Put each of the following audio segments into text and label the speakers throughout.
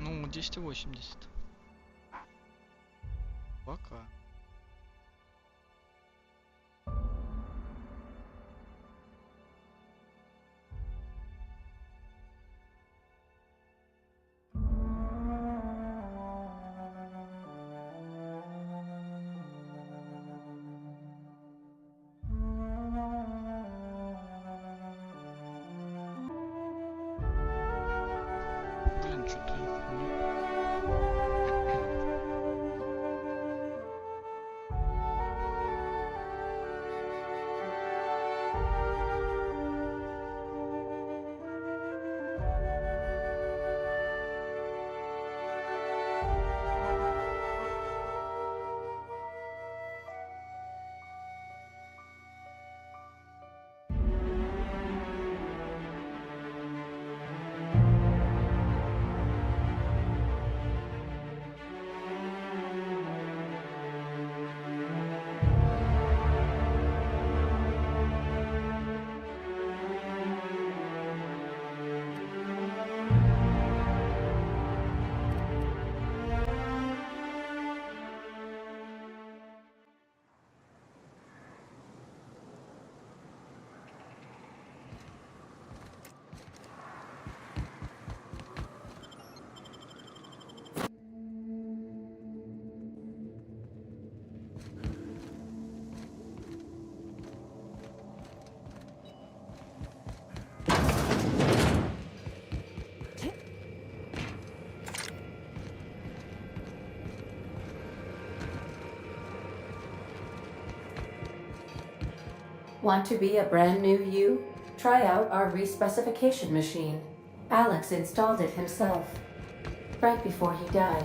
Speaker 1: Ну, 1080. Пока. Блин, что-то...
Speaker 2: Want to be a brand new you? Try out our respecification machine. Alex installed it himself, right before he died.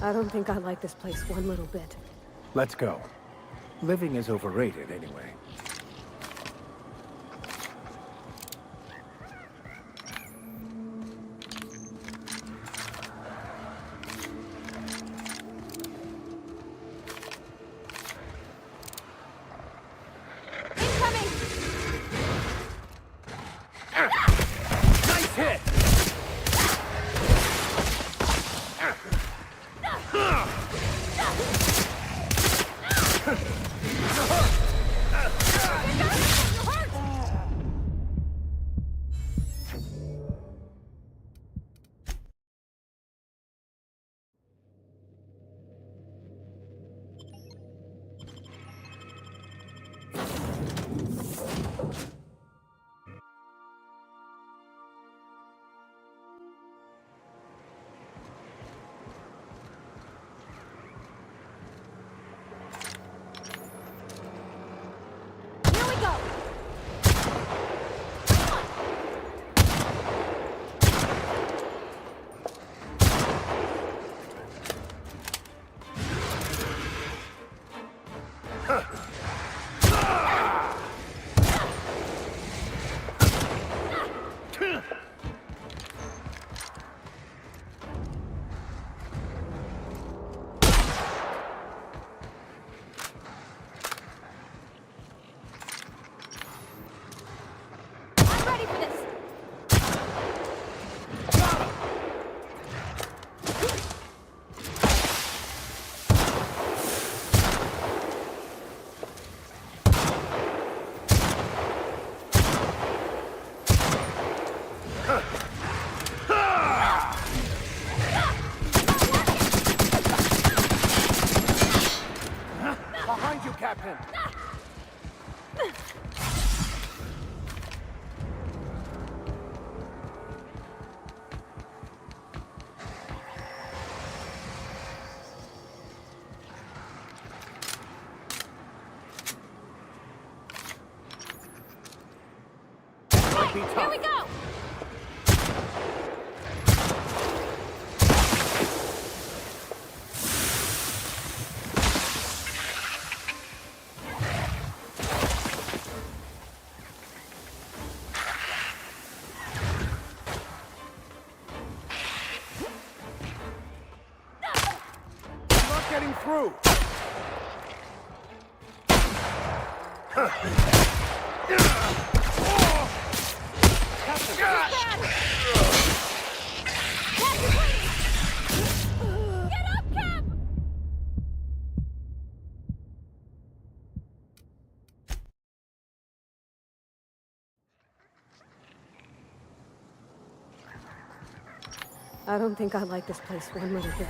Speaker 3: I don't think I like this place one little bit.
Speaker 4: Let's go. Living is overrated anyway. Nice hit!
Speaker 3: Here we go! I'm ready for this!
Speaker 4: Behind you, Captain! Might be
Speaker 3: Here
Speaker 4: tough.
Speaker 3: we go!
Speaker 4: I'm not getting through! Captain!
Speaker 3: Bad! Captain, please! Get up, Cap! I don't think I like this place one little bit.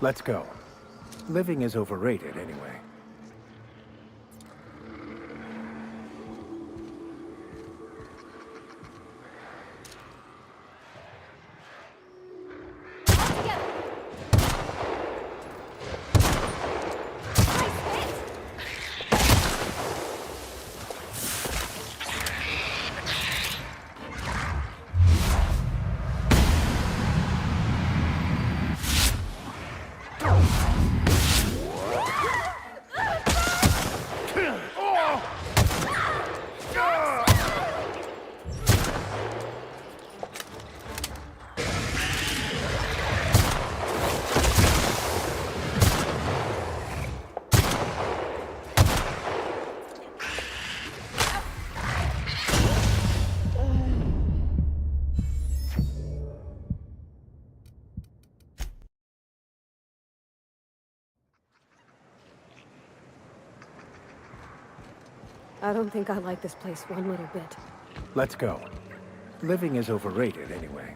Speaker 4: Let's go. Living is overrated anyway.
Speaker 3: All together! Nice hit! I don't think I like this place one little bit.
Speaker 4: Let's go. Living is overrated anyway.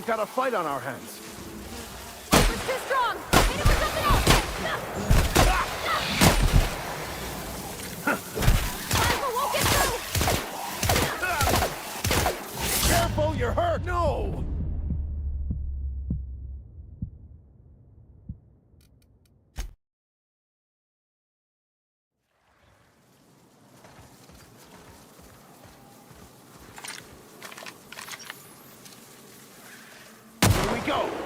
Speaker 4: we've got a fight on our hands.
Speaker 3: It's too strong! Hit him with something else! Rifle won't get through!
Speaker 4: Careful, you're hurt! No! Here we go!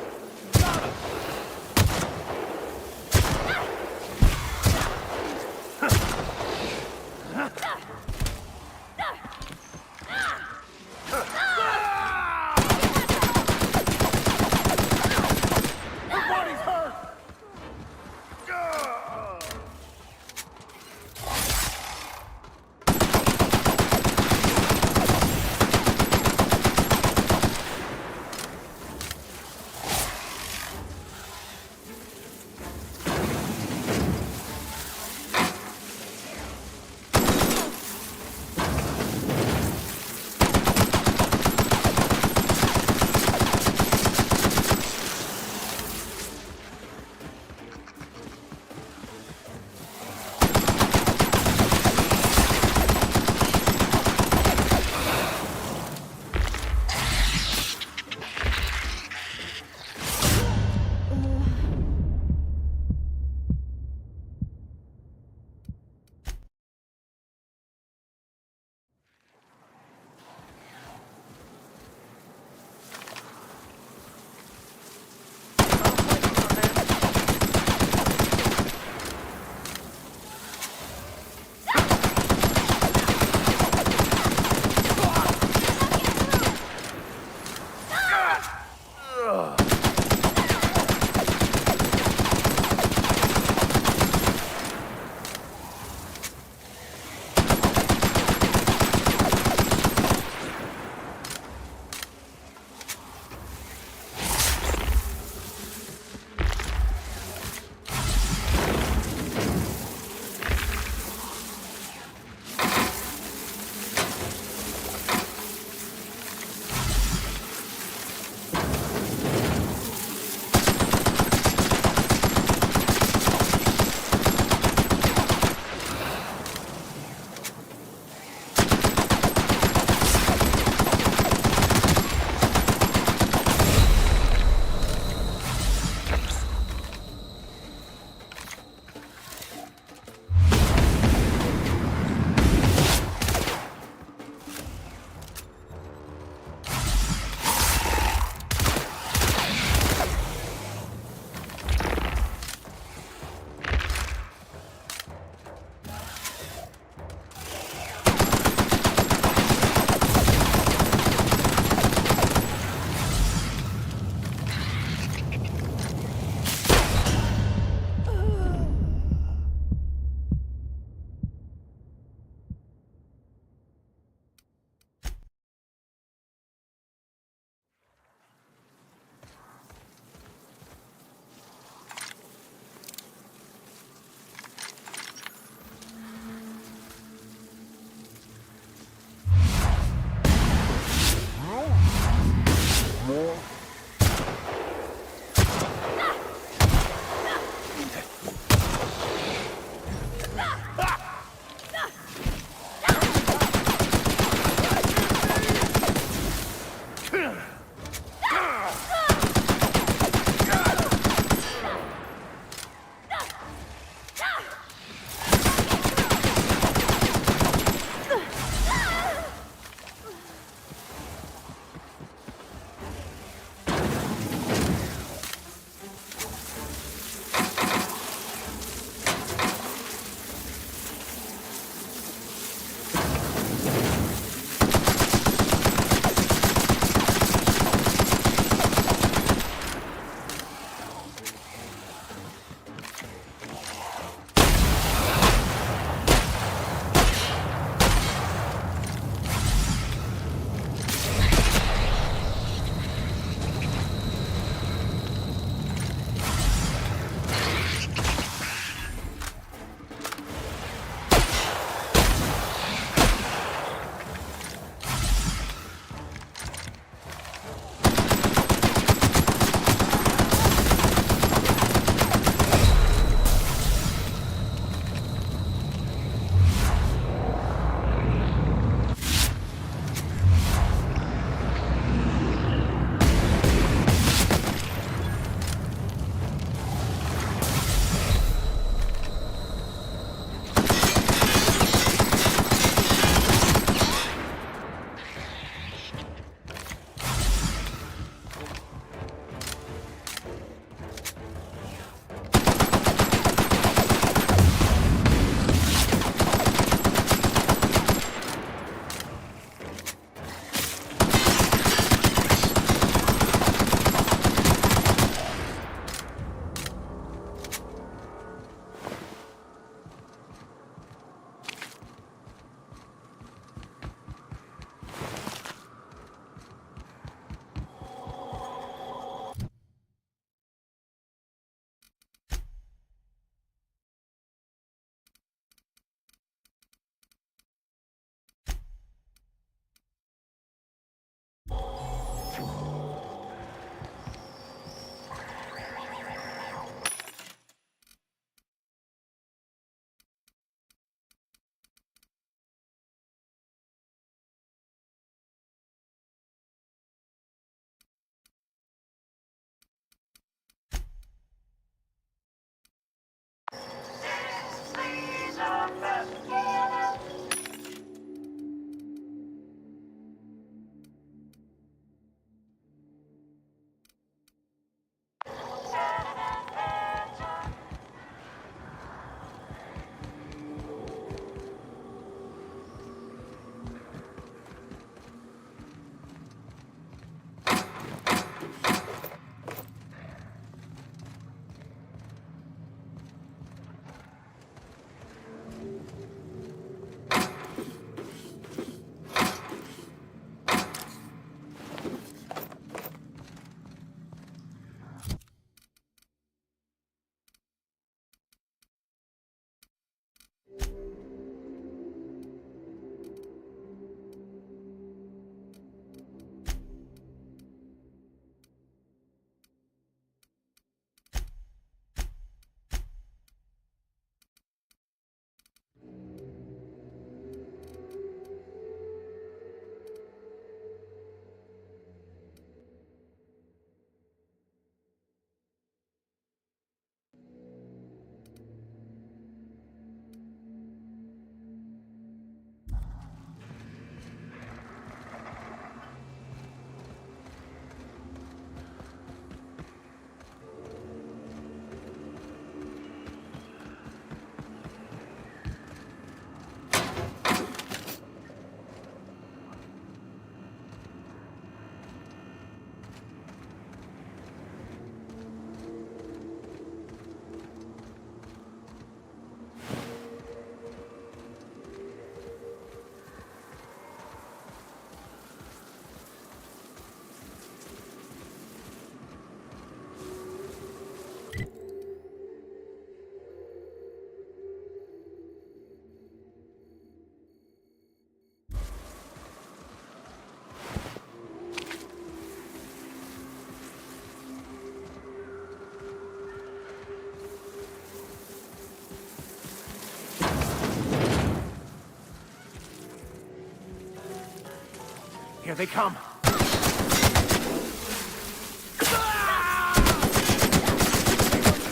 Speaker 4: they come.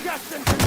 Speaker 4: Just in time.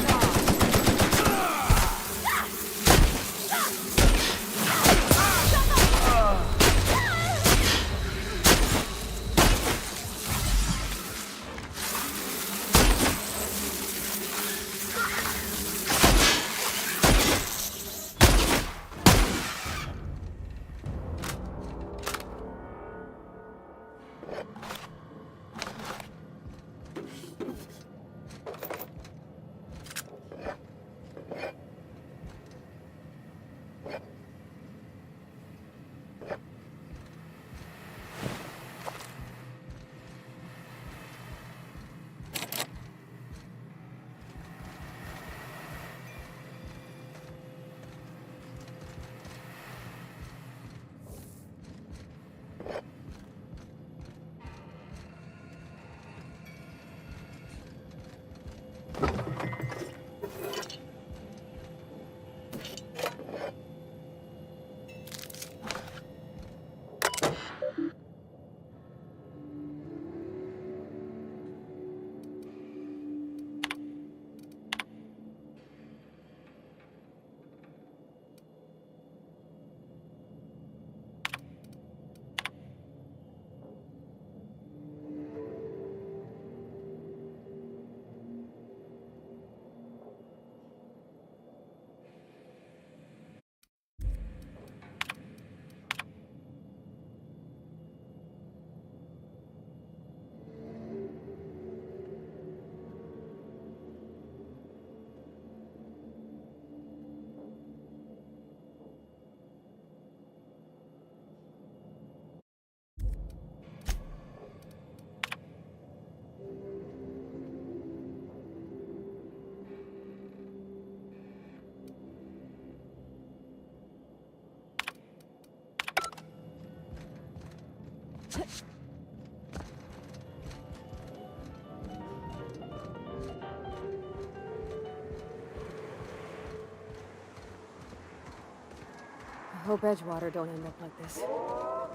Speaker 3: I hope Edgewater don't end up like this.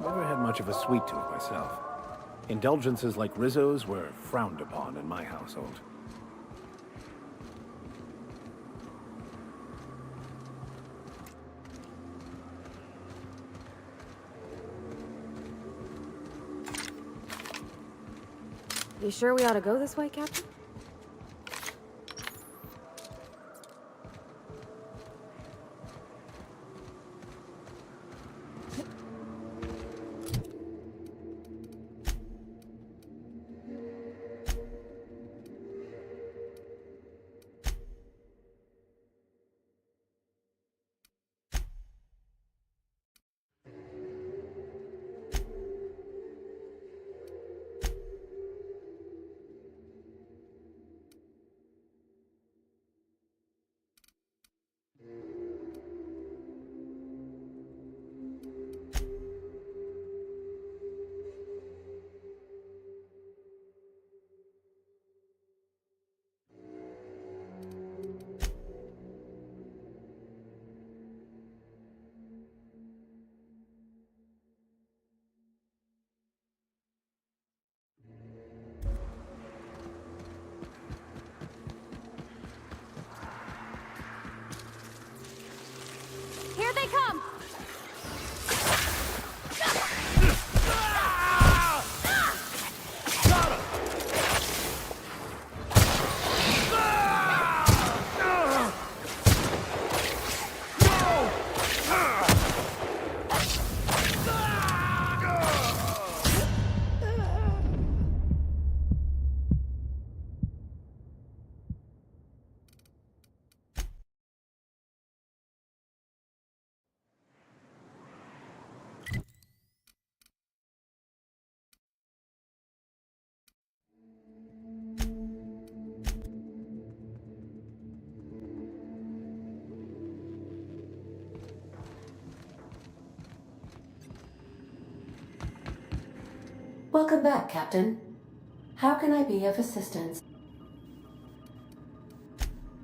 Speaker 4: Never had much of a sweet tooth myself. Indulgences like Rizzo's were frowned upon in my household.
Speaker 3: You sure we ought to go this way, Captain?
Speaker 5: Here they come!
Speaker 2: Welcome back, Captain. How can I be of assistance?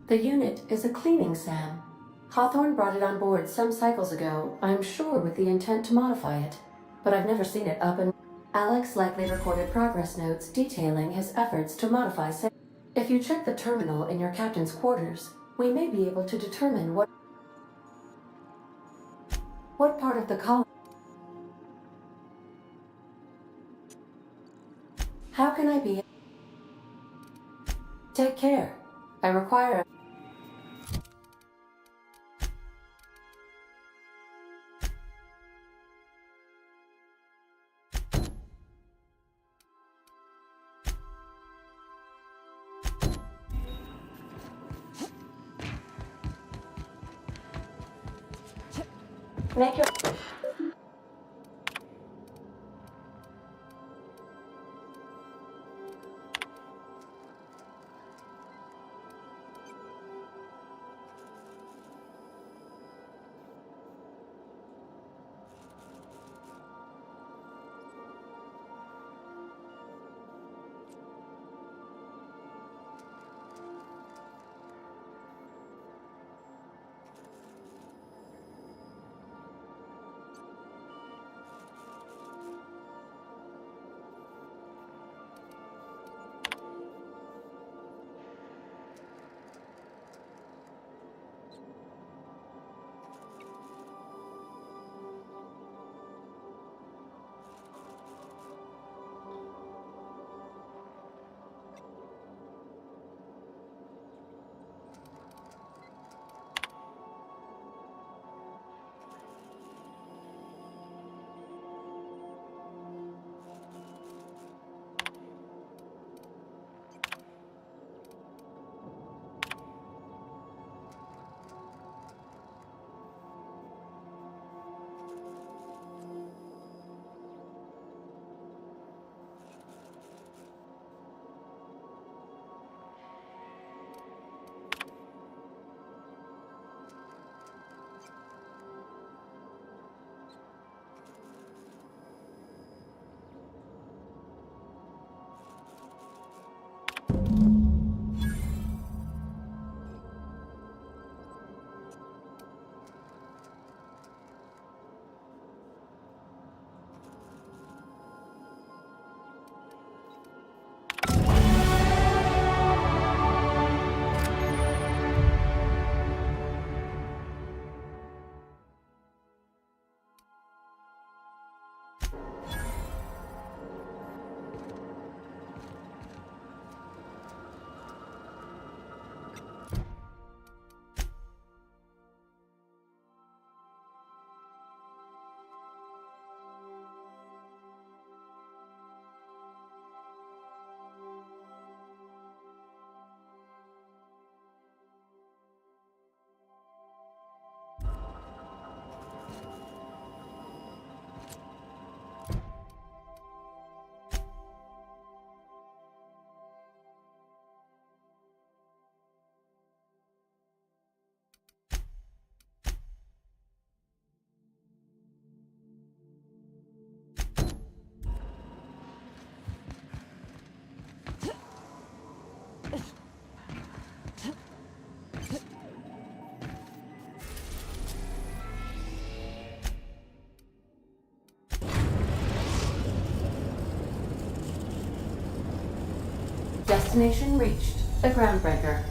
Speaker 2: The unit is a cleaning SAM. Hawthorne brought it on board some cycles ago, I'm sure with the intent to modify it. But I've never seen it up and... Alex likely recorded progress notes detailing his efforts to modify sa- If you check the terminal in your captain's quarters, we may be able to determine what part of the colony. How can I be? Take care. I require. Make your. Destination reached. The Groundbreaker.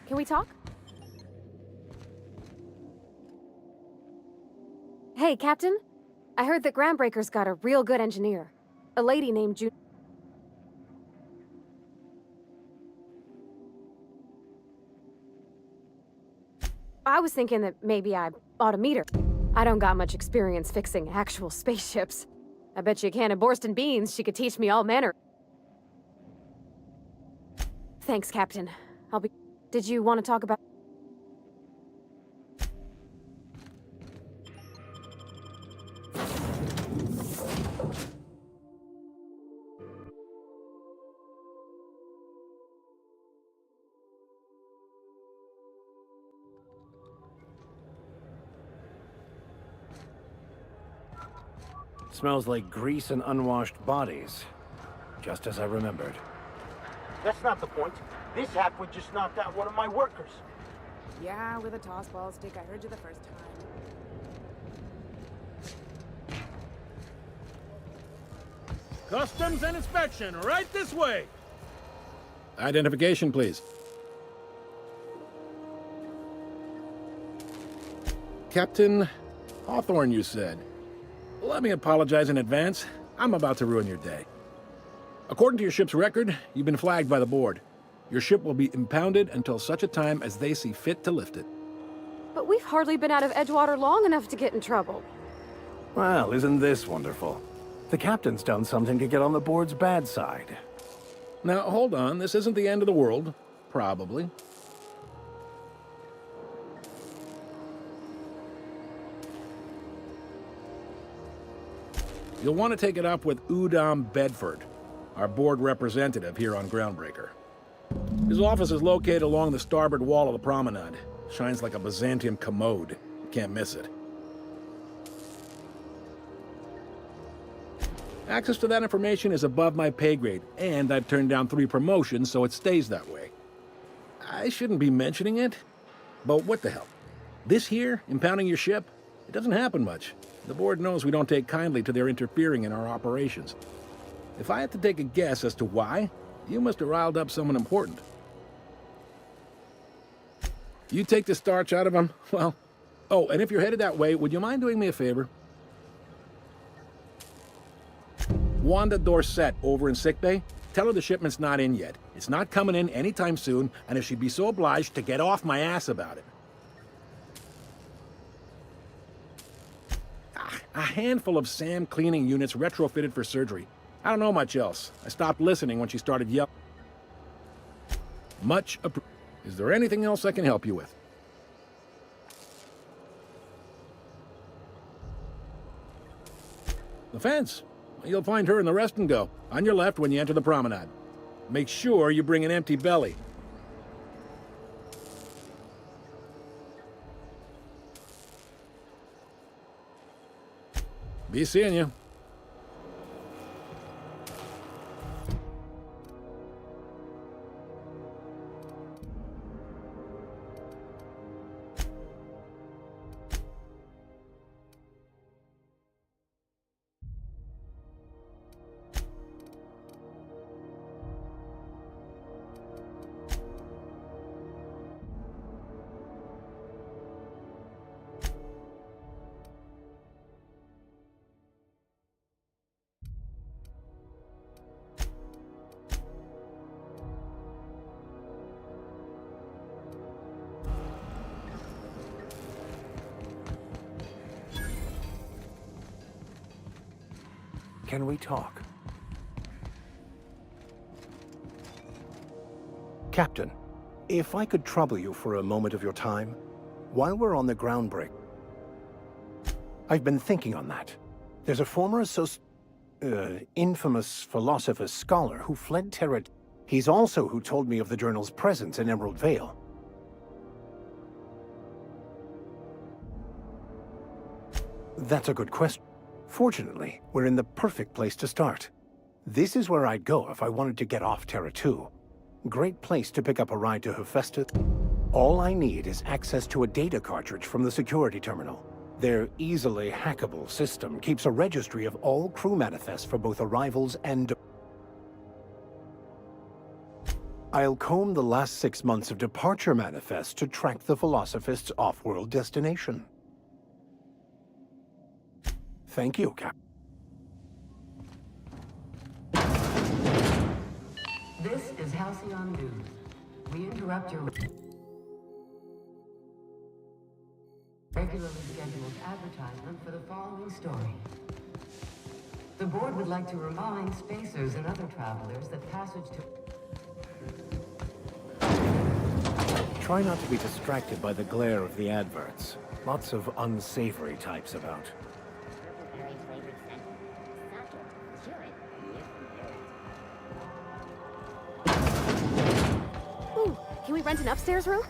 Speaker 3: Can we talk? Hey, Captain. I heard that Groundbreaker's got a real good engineer. A lady named June. I was thinking that maybe I ought to meet her. I don't got much experience fixing actual spaceships. I bet you a can of Borston beans she could teach me all manner. Thanks, Captain. I'll be... Did you want to talk about...
Speaker 4: Smells like grease and unwashed bodies. Just as I remembered.
Speaker 5: That's not the point. This halfwit just knocked out one of my workers.
Speaker 6: Yeah, with a tossball stick. I heard you the first time.
Speaker 7: Customs and inspection, right this way! Identification, please. Captain Hawthorne, you said. Let me apologize in advance. I'm about to ruin your day. According to your ship's record, you've been flagged by the board. Your ship will be impounded until such a time as they see fit to lift it.
Speaker 3: But we've hardly been out of Edgewater long enough to get in trouble.
Speaker 4: Well, isn't this wonderful? The captain's done something to get on the board's bad side.
Speaker 7: Now, hold on. This isn't the end of the world. Probably. You'll want to take it up with Udom Bedford, our board representative here on Groundbreaker. His office is located along the starboard wall of the promenade. Shines like a Byzantium commode. You can't miss it. Access to that information is above my pay grade, and I've turned down 3 promotions, so it stays that way. I shouldn't be mentioning it, but what the hell? This here, impounding your ship, it doesn't happen much. The board knows we don't take kindly to their interfering in our operations. If I had to take a guess as to why, you must have riled up someone important. You take the starch out of them, well... Oh, and if you're headed that way, would you mind doing me a favor? Wanda Dorset over in sickbay, tell her the shipment's not in yet. It's not coming in anytime soon, and if she'd be so obliged to get off my ass about it. A handful of SAM cleaning units retrofitted for surgery. I don't know much else. I stopped listening when she started yelling. Is there anything else I can help you with? The fence. You'll find her in the rest and go, on your left when you enter the promenade. Make sure you bring an empty belly. Be seeing you.
Speaker 4: Can we talk? Captain, if I could trouble you for a moment of your time, while we're on the Groundbreak. I've been thinking on that. There's a former infamous philosopher scholar who fled Terra. He's also who told me of the journal's presence in Emerald Vale. That's a good question. Fortunately, we're in the perfect place to start. This is where I'd go if I wanted to get off Terra 2. Great place to pick up a ride to Hephaestus. All I need is access to a data cartridge from the security terminal. Their easily hackable system keeps a registry of all crew manifests for both arrivals and... I'll comb the last 6 months of departure manifests to track the Philosophist's off-world destination. Thank you, Cap.
Speaker 8: This is Halcyon News. We interrupt your regularly scheduled advertisement for the following story. The board would like to remind spacers and other travelers that passage to...
Speaker 4: Try not to be distracted by the glare of the adverts. Lots of unsavory types about.
Speaker 3: Ooh, can we rent an upstairs room?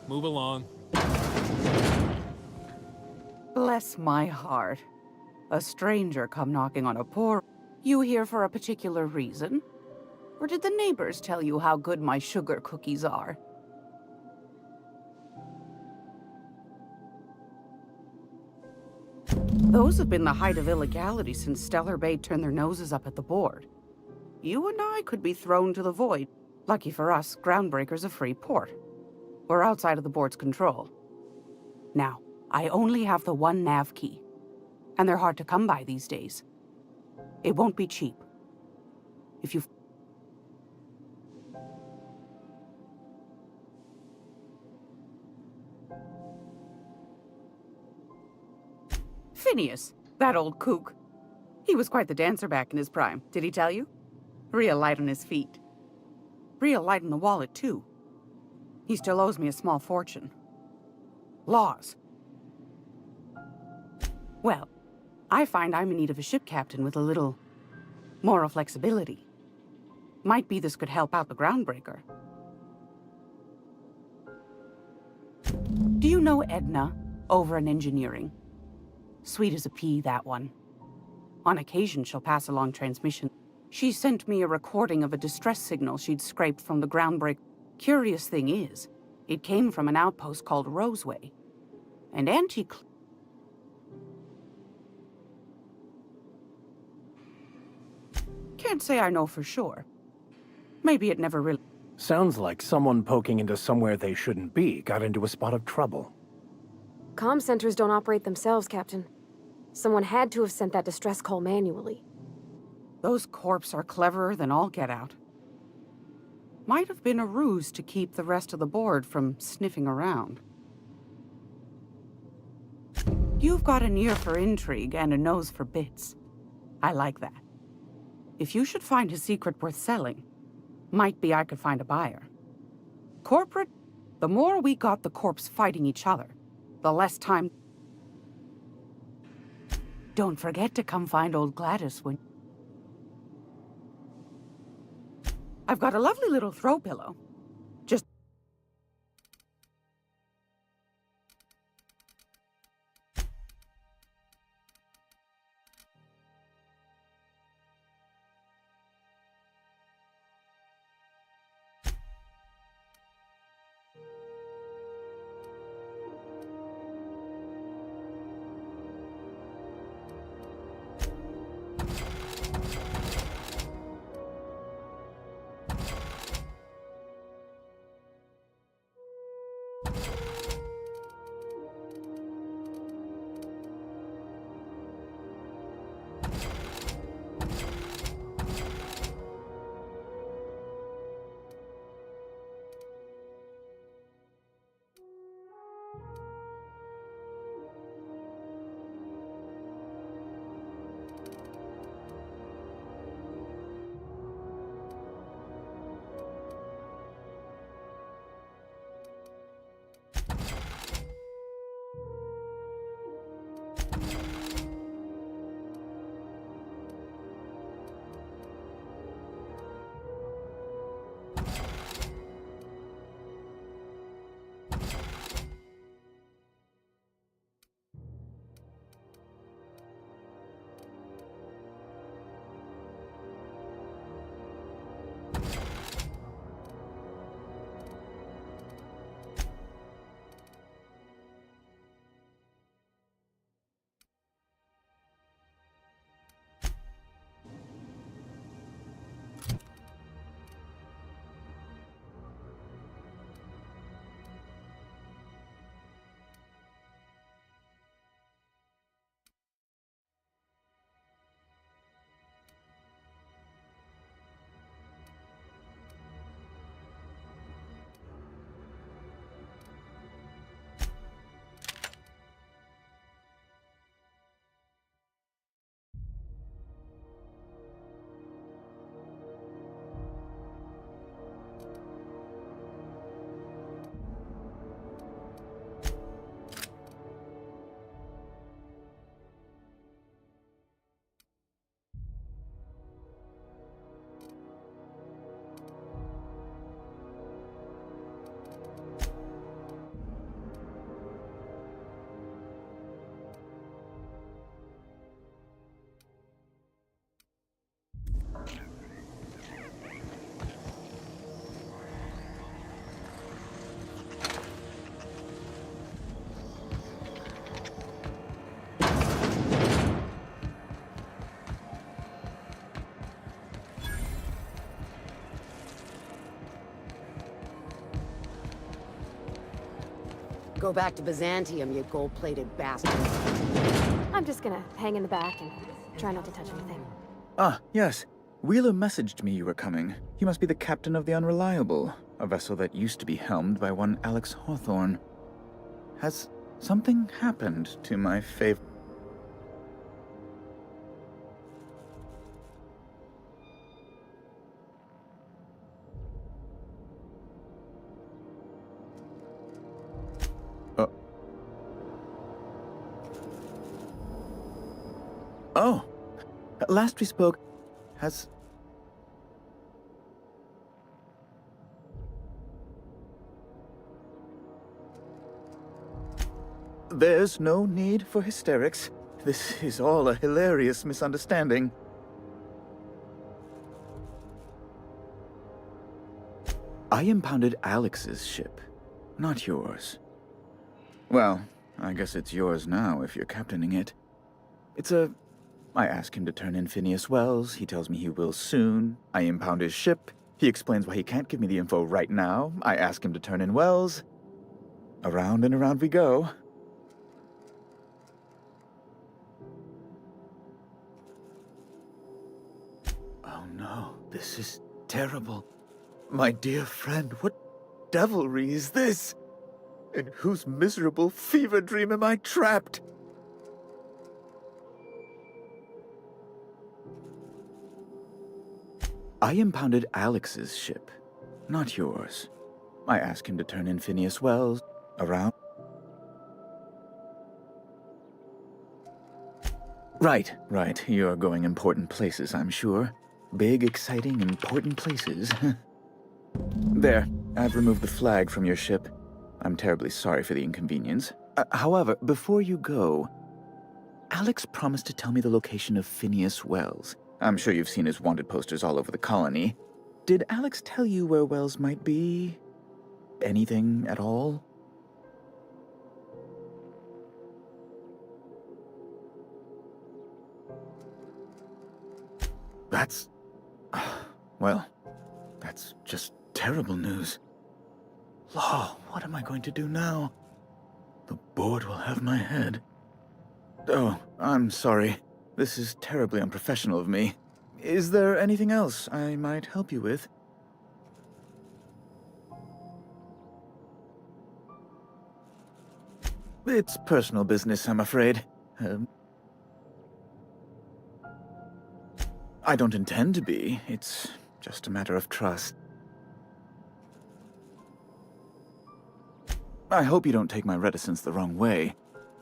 Speaker 9: Move along.
Speaker 6: Bless my heart. A stranger come knocking on a poor... You here for a particular reason? Or did the neighbors tell you how good my sugar cookies are? Those have been the height of illegality since Stellar Bay turned their noses up at the board. You and I could be thrown to the void. Lucky for us, Groundbreaker's a free port. We're outside of the board's control. Now, I only have the one nav key, and they're hard to come by these days. It won't be cheap. If you... Phineas, that old kook. He was quite the dancer back in his prime, did he tell you? Real light on his feet. Real light in the wallet, too. He still owes me a small fortune. Laws. Well, I find I'm in need of a ship captain with a little moral flexibility. Might be this could help out the Groundbreaker. Do you know Edna, over in engineering? Sweet as a pea, that one. On occasion, she'll pass along transmission. She sent me a recording of a distress signal she'd scraped from the Groundbreaker. Curious thing is, it came from an outpost called Roseway. And Can't say I know for sure. Maybe it never really...
Speaker 4: Sounds like someone poking into somewhere they shouldn't be got into a spot of trouble.
Speaker 3: Comm centers don't operate themselves, Captain. Someone had to have sent that distress call manually.
Speaker 6: Those corps are cleverer than all get out. Might have been a ruse to keep the rest of the board from sniffing around. You've got an ear for intrigue and a nose for bits. I like that. If you should find a secret worth selling, might be I could find a buyer. Corporate, the more we got the corps fighting each other, the less time... Don't forget to come find old Gladys when... I've got a lovely little throw pillow. Just...
Speaker 9: Go back to Byzantium, you gold-plated bastards.
Speaker 3: I'm just gonna hang in the back and try not to touch anything.
Speaker 10: Ah, yes. Wheeler messaged me you were coming. He must be the captain of the Unreliable, a vessel that used to be helmed by one Alex Hawthorne. Has something happened to my favorite? Oh, last we spoke, has... There's no need for hysterics. This is all a hilarious misunderstanding. I impounded Alex's ship, not yours. Well, I guess it's yours now if you're captaining it. I ask him to turn in Phineas Wells. He tells me he will soon. I impound his ship. He explains why he can't give me the info right now. I ask him to turn in Wells. Around and around we go. Oh no, this is terrible. My dear friend, what devilry is this? In whose miserable fever dream am I trapped? I impounded Alex's ship, not yours. I ask him to turn in Phineas Wells. Around. Right. You're going important places, I'm sure. Big, exciting, important places. There, I've removed the flag from your ship. I'm terribly sorry for the inconvenience. However, before you go, Alex promised to tell me the location of Phineas Wells. I'm sure you've seen his wanted posters all over the colony. Did Alex tell you where Wells might be? Anything at all? That's... well, that's just terrible news. Law, what am I going to do now? The board will have my head. Oh, I'm sorry. This is terribly unprofessional of me. Is there anything else I might help you with? It's personal business, I'm afraid. I don't intend to be. It's just a matter of trust. I hope you don't take my reticence the wrong way.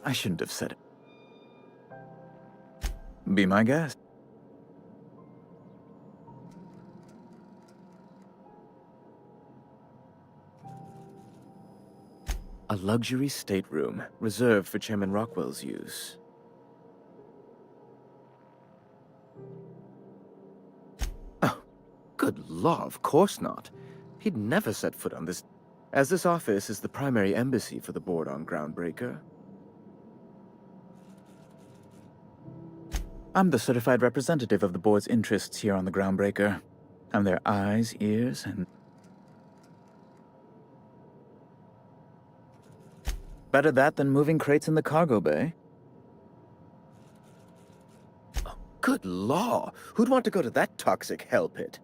Speaker 10: I shouldn't have said it. Be my guest. A luxury stateroom, reserved for Chairman Rockwell's use. Oh, good law, of course not. He'd never set foot on this, as this office is the primary embassy for the board on Groundbreaker. I'm the certified representative of the board's interests here on the Groundbreaker. I'm their eyes, ears, and... Better that than moving crates in the cargo bay. Oh, good law! Who'd want to go to that toxic hell pit?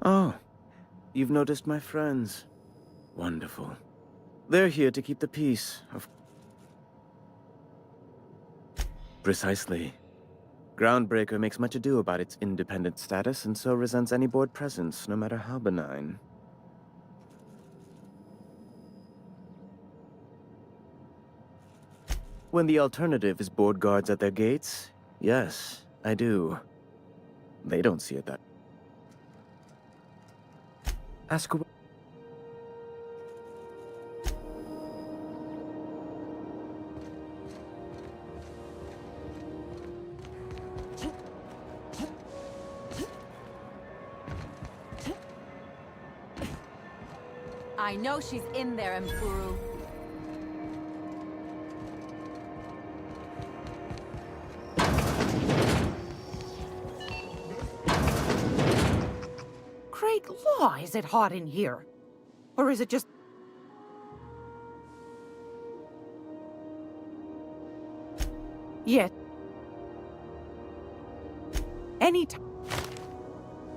Speaker 10: Oh, you've noticed my friends. Wonderful. They're here to keep the peace, Precisely. Groundbreaker makes much ado about its independent status and so resents any board presence, no matter how benign. When the alternative is board guards at their gates, yes, I do. They don't see it that. Ask away.
Speaker 11: I know she's in there, Mpuru.
Speaker 6: great law, is it hot in here? Or is it just... Yet... Any time...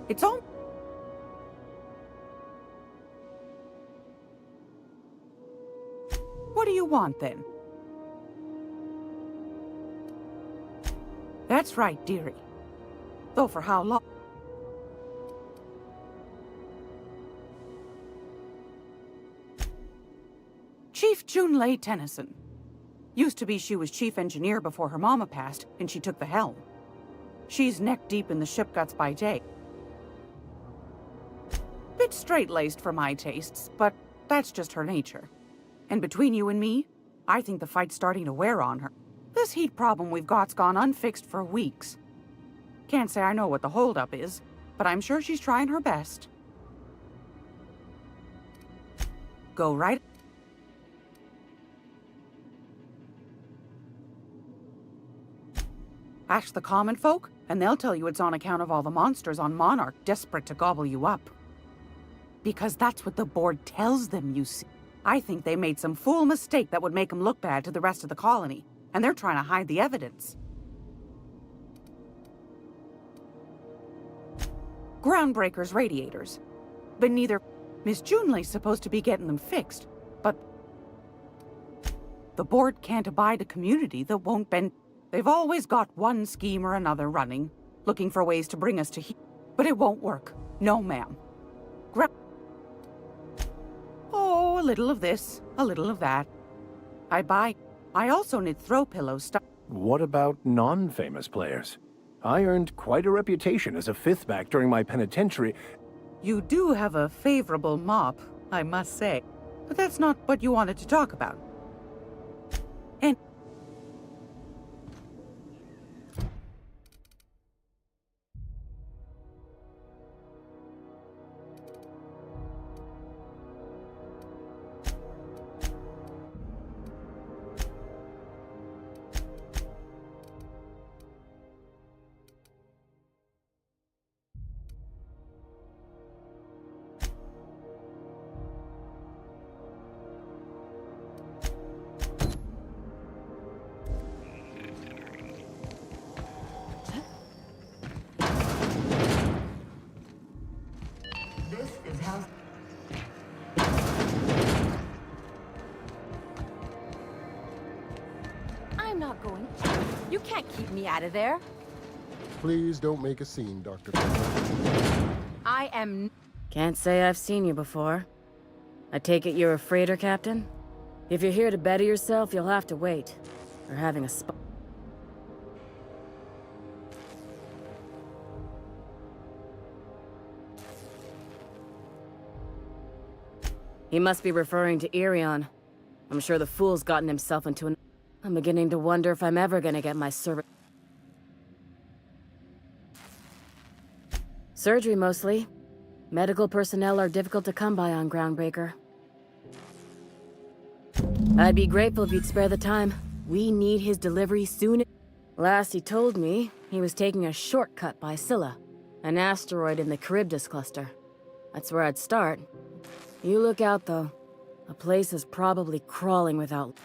Speaker 6: It's all... What do you want, then? That's right, dearie. Though for how long? Chief Junlei Tennyson. Used to be she was chief engineer before her mama passed, and she took the helm. She's neck-deep in the ship guts by day. Bit straight-laced for my tastes, but that's just her nature. And between you and me, I think the fight's starting to wear on her. This heat problem we've got's gone unfixed for weeks. Can't say I know what the holdup is, but I'm sure she's trying her best. Go right... Ask the common folk, and they'll tell you it's on account of all the monsters on Monarch desperate to gobble you up. Because that's what the board tells them, you see. I think they made some fool mistake that would make them look bad to the rest of the colony, and they're trying to hide the evidence. Groundbreaker's radiators. But neither... Miss Junlei's supposed to be getting them fixed, but... The board can't abide a community that won't bend... They've always got one scheme or another running, looking for ways to bring us to heat. But it won't work. No, ma'am. Oh, a little of this, a little of that. I also need throw pillows stuff.
Speaker 4: What about non-famous players? I earned quite a reputation as a fifth back during my penitentiary.
Speaker 6: You do have a favorable mop, I must say. But that's not what you wanted to talk about. And...
Speaker 8: This is House...
Speaker 11: I'm not going. You can't keep me out of there.
Speaker 12: Please don't make a scene, Dr.
Speaker 11: I am...
Speaker 13: Can't say I've seen you before. I take it you're a freighter captain? If you're here to better yourself, you'll have to wait. We're having a spot. He must be referring to Irion. I'm sure the fool's gotten himself into an... I'm beginning to wonder if I'm ever gonna get my surgery mostly. Medical personnel are difficult to come by on Groundbreaker. I'd be grateful if you'd spare the time. We need his delivery soon. Last he told me, he was taking a shortcut by Scylla, an asteroid in the Charybdis cluster. That's where I'd start. You look out, though. The place is probably crawling without...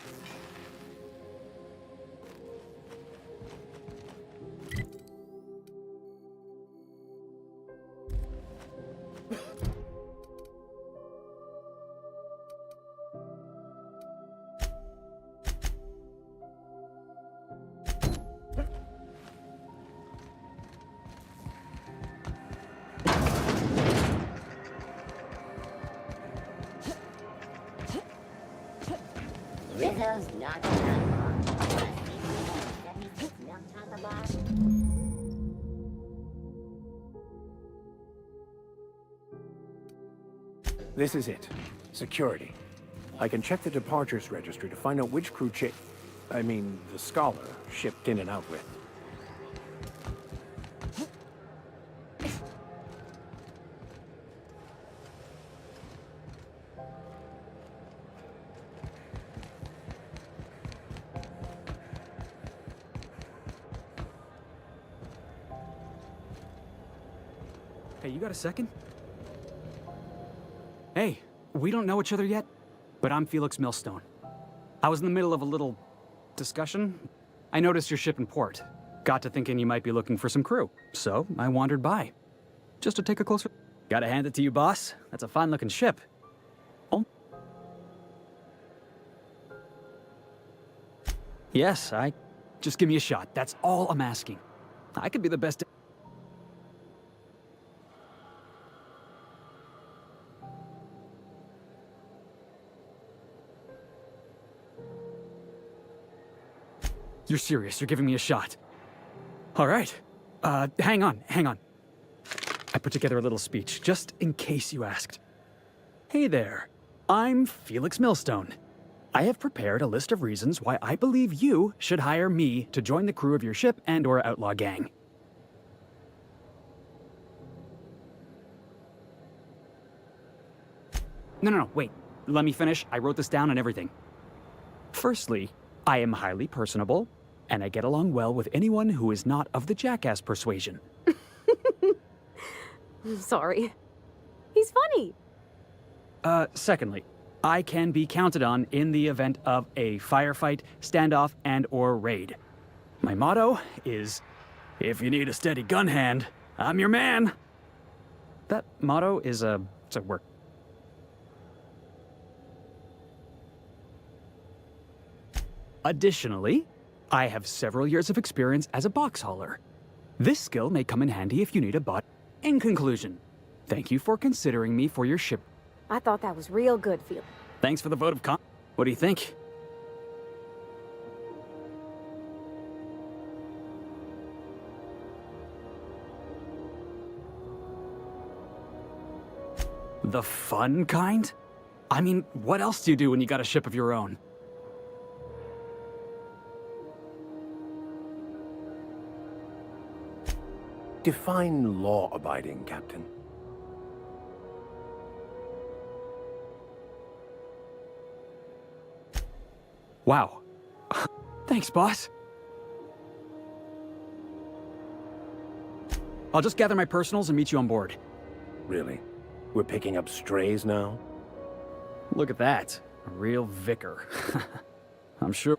Speaker 4: This is it. Security. I can check the departures registry to find out which crew the Scholar shipped in and out with.
Speaker 14: Hey, you got a second? Hey, we don't know each other yet, but I'm Felix Millstone. I was in the middle of a little discussion. I noticed your ship in port. Got to thinking you might be looking for some crew, so I wandered by. Just to take a closer... Gotta hand it to you, boss. That's a fine-looking ship. Oh. Yes, Just give me a shot. That's all I'm asking. I could be the best... You're serious. You're giving me a shot. All right. Hang on. I put together a little speech, just in case you asked. Hey there. I'm Felix Millstone. I have prepared a list of reasons why I believe you should hire me to join the crew of your ship and/or outlaw gang. No, wait. Let me finish. I wrote this down and everything. Firstly, I am highly personable, and I get along well with anyone who is not of the jackass persuasion.
Speaker 3: Sorry. He's funny.
Speaker 14: Secondly, I can be counted on in the event of a firefight, standoff, and/or raid. My motto is, if you need a steady gun hand, I'm your man. That motto is it's a work. Additionally, I have several years of experience as a box hauler. This skill may come in handy if you need a bot. In conclusion, thank you for considering me for your ship.
Speaker 3: I thought that was real good, Felix.
Speaker 14: Thanks for the vote of What do you think? The fun kind? I mean, what else do you do when you got a ship of your own?
Speaker 4: Define law-abiding, Captain.
Speaker 14: Wow. Thanks, boss. I'll just gather my personals and meet you on board.
Speaker 4: Really? We're picking up strays now?
Speaker 14: Look at that. A real vicar. I'm sure...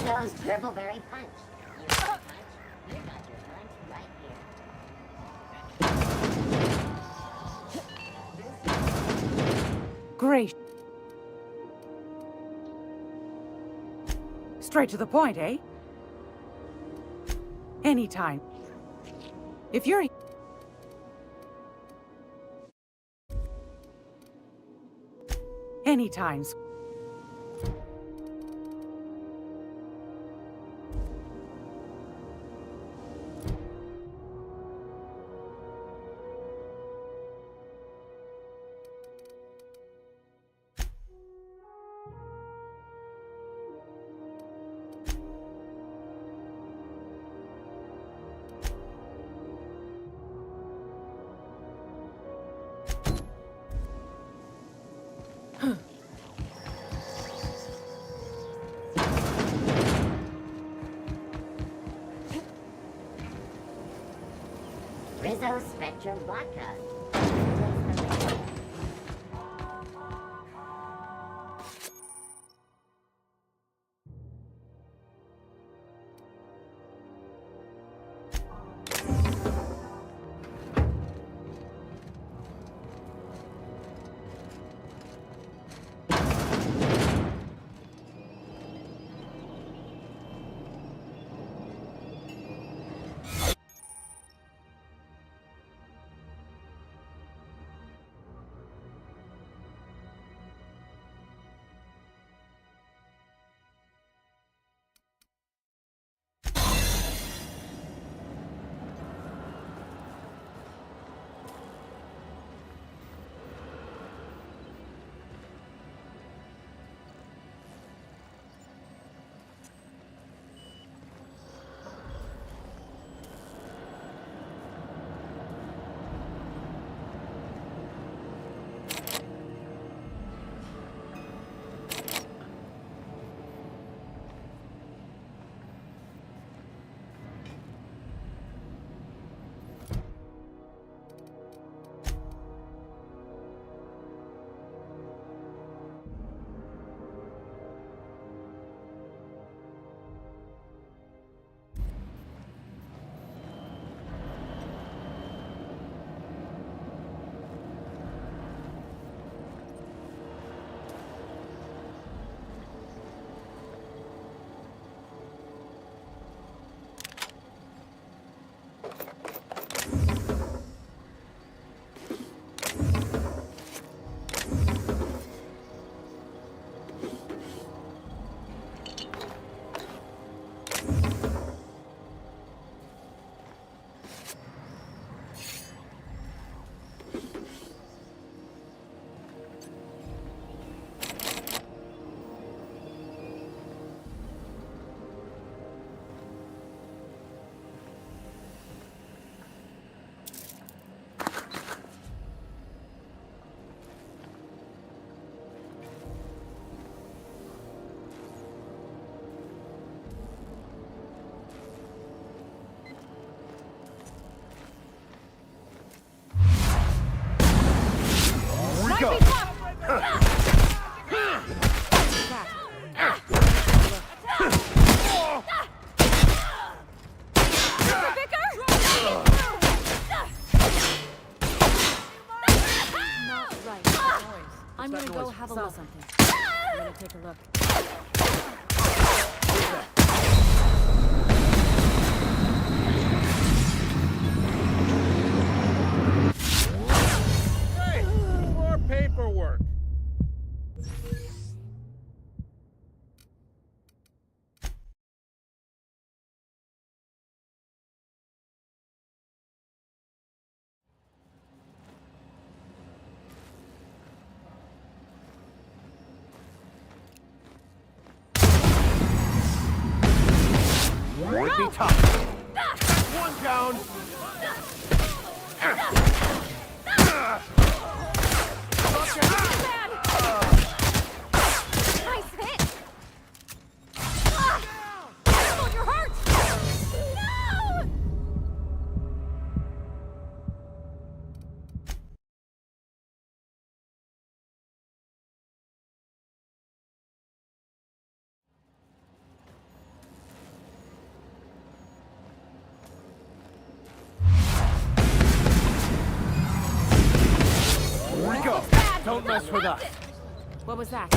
Speaker 15: Those Dribbleberry Punch. You got punch? You got your punch right here.
Speaker 6: Great. Straight to the point, eh? Anytime. If you're... Anytime.
Speaker 15: Rizzo Spectrum Vodka.
Speaker 4: go!
Speaker 13: Not right. I'm gonna go have a look. Something. I'm gonna take a look.
Speaker 7: Hey, more paperwork.
Speaker 4: Would be tough. One down.
Speaker 3: Nice hit! Careful, you're hurt! No!
Speaker 4: Rico, don't mess with us.
Speaker 13: What was that?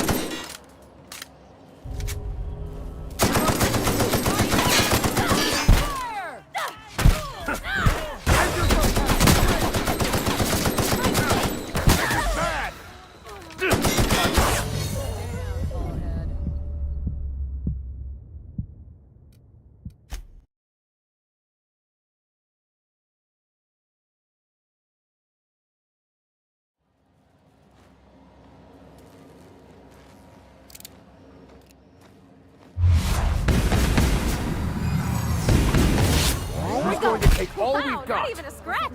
Speaker 4: Who's going to take all
Speaker 3: Wow,
Speaker 4: we've got?
Speaker 3: not even a scratch!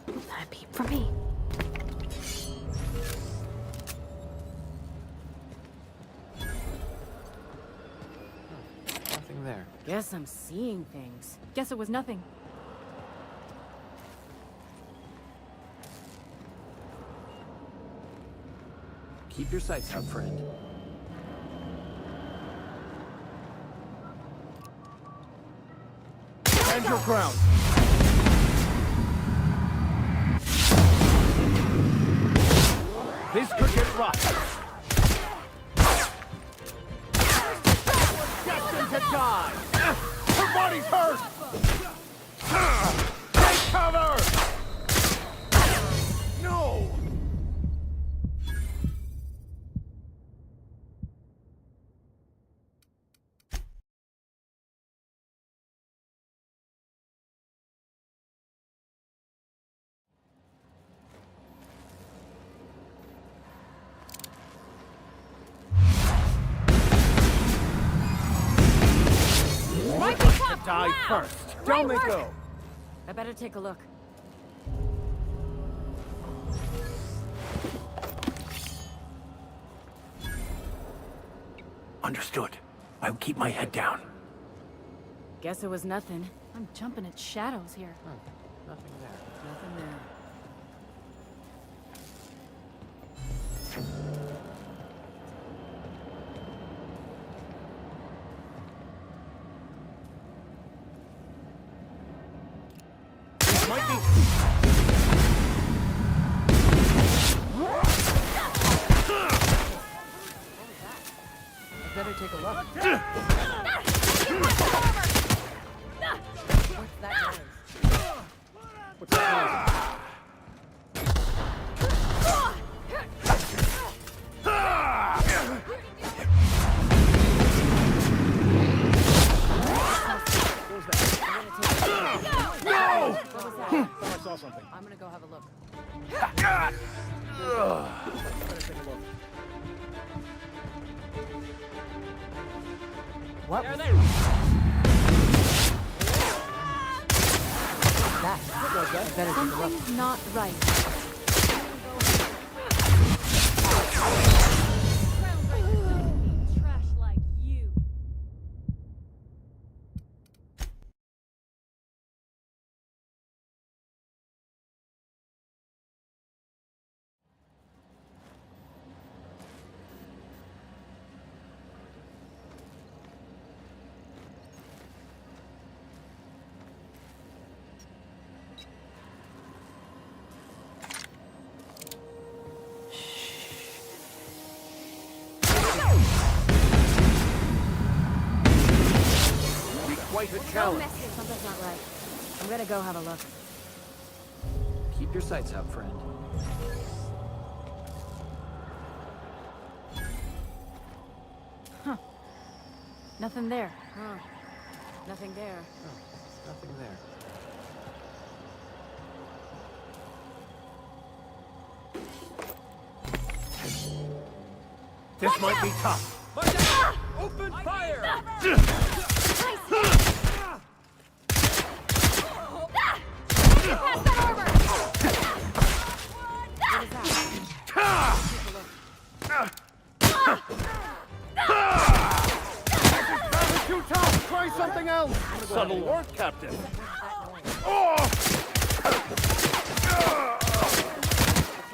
Speaker 3: That beat for me.
Speaker 1: Nothing there.
Speaker 13: Guess I'm seeing things.
Speaker 3: Guess it was nothing.
Speaker 5: Keep your sights out, friend.
Speaker 4: Stand your ground. This could get rough. Destined to die. Her body's hurt. Take cover. No. Die first. Down they go.
Speaker 13: I better take a look.
Speaker 4: Understood. I'll keep my head down.
Speaker 13: Guess it was nothing.
Speaker 3: I'm jumping at shadows here.
Speaker 1: Nothing there.
Speaker 13: Nothing there.
Speaker 4: Might be.
Speaker 1: I better take a look.
Speaker 11: What's that noise?
Speaker 1: What's that noise?
Speaker 7: I saw something.
Speaker 13: I'm gonna go have a look.
Speaker 11: What?
Speaker 13: There,
Speaker 11: That. What was that? I better take a look.
Speaker 3: Something's not right.
Speaker 1: Callum.
Speaker 3: messing. Something's not right. I'm gonna go have a look.
Speaker 1: Keep your sights out, friend.
Speaker 3: Huh. Nothing there. Huh. Nothing there.
Speaker 1: Oh, nothing there.
Speaker 5: This might be tough.
Speaker 14: Open fire!
Speaker 3: Pass that armor! What is that?
Speaker 5: Too tough. Try something else. Subtle work, Captain.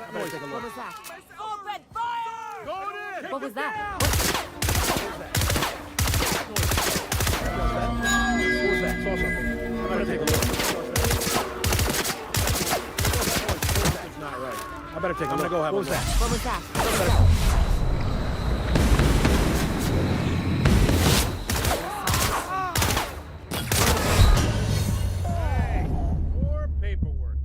Speaker 3: What was that?
Speaker 11: Open fire!
Speaker 3: What was that?
Speaker 7: What was that? Saw something. I'm gonna take a look. It's not right. I better take a look. I'm gonna go have a look.
Speaker 3: What was that?
Speaker 7: Hey, more paperwork.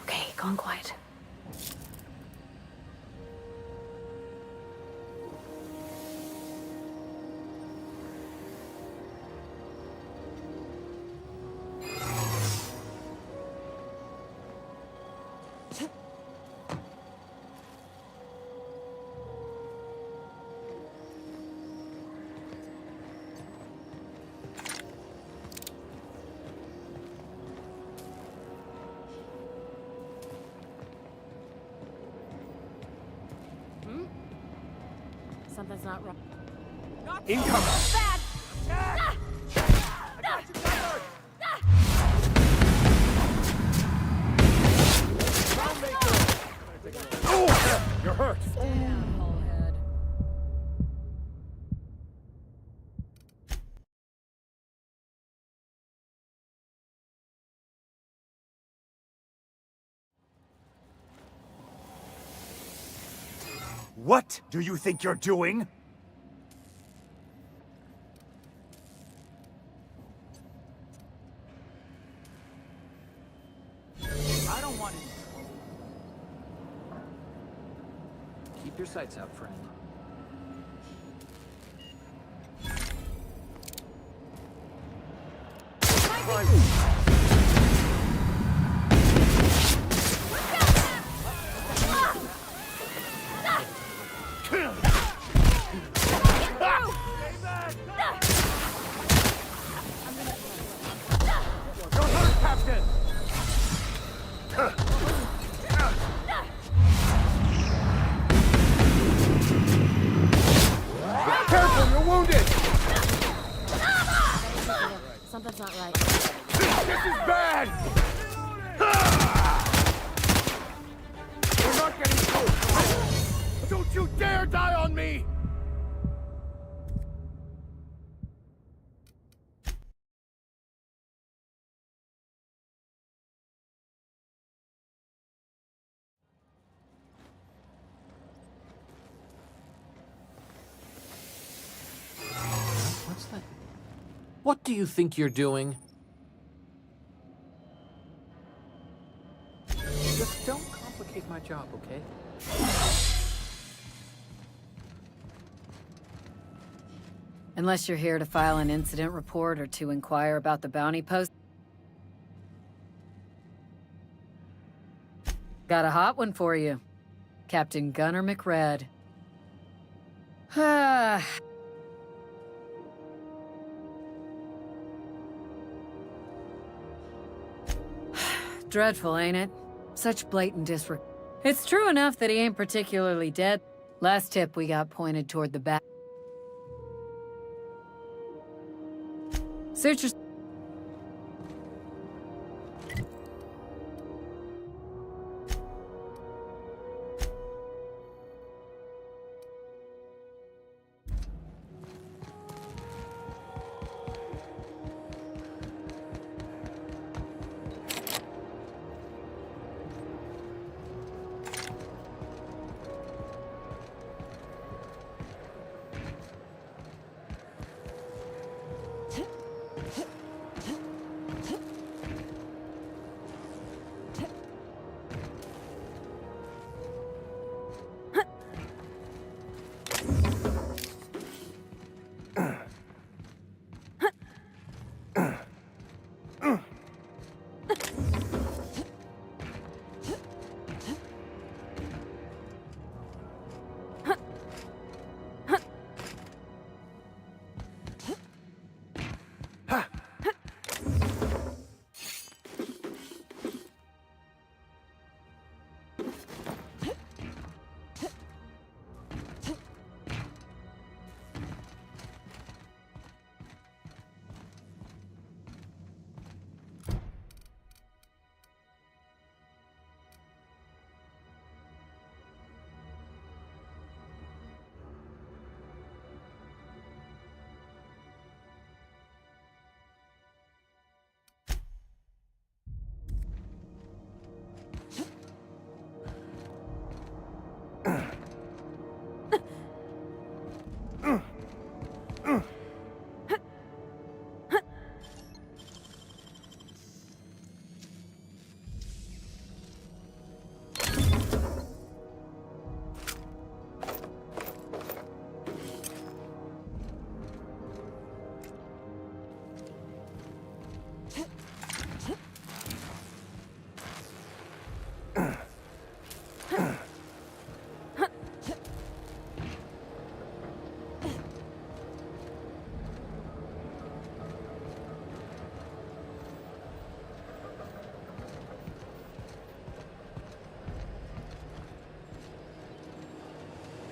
Speaker 3: Okay, gone quiet. Something's not right.
Speaker 5: Incoming.
Speaker 11: Bad!
Speaker 5: Oh, you're hurt.
Speaker 3: Damn, Hullhead.
Speaker 5: What do you think you're doing?
Speaker 1: I don't want it. Keep your sights out, friend.
Speaker 5: You're hurt, Captain. Careful, you're wounded.
Speaker 3: Something's not right.
Speaker 5: This is bad. We're not getting through. Don't you dare die on me.
Speaker 1: What's that? What do you think you're doing? Just don't complicate my job, okay?
Speaker 13: Unless you're here to file an incident report or to inquire about the bounty post. Got a hot one for you. Captain Gunnar McRed. Ah. Dreadful, ain't it? Such blatant disrespect. It's true enough that he ain't particularly dead. Last tip we got pointed toward the back. Suit your...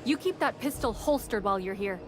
Speaker 3: You keep that pistol holstered while you're here.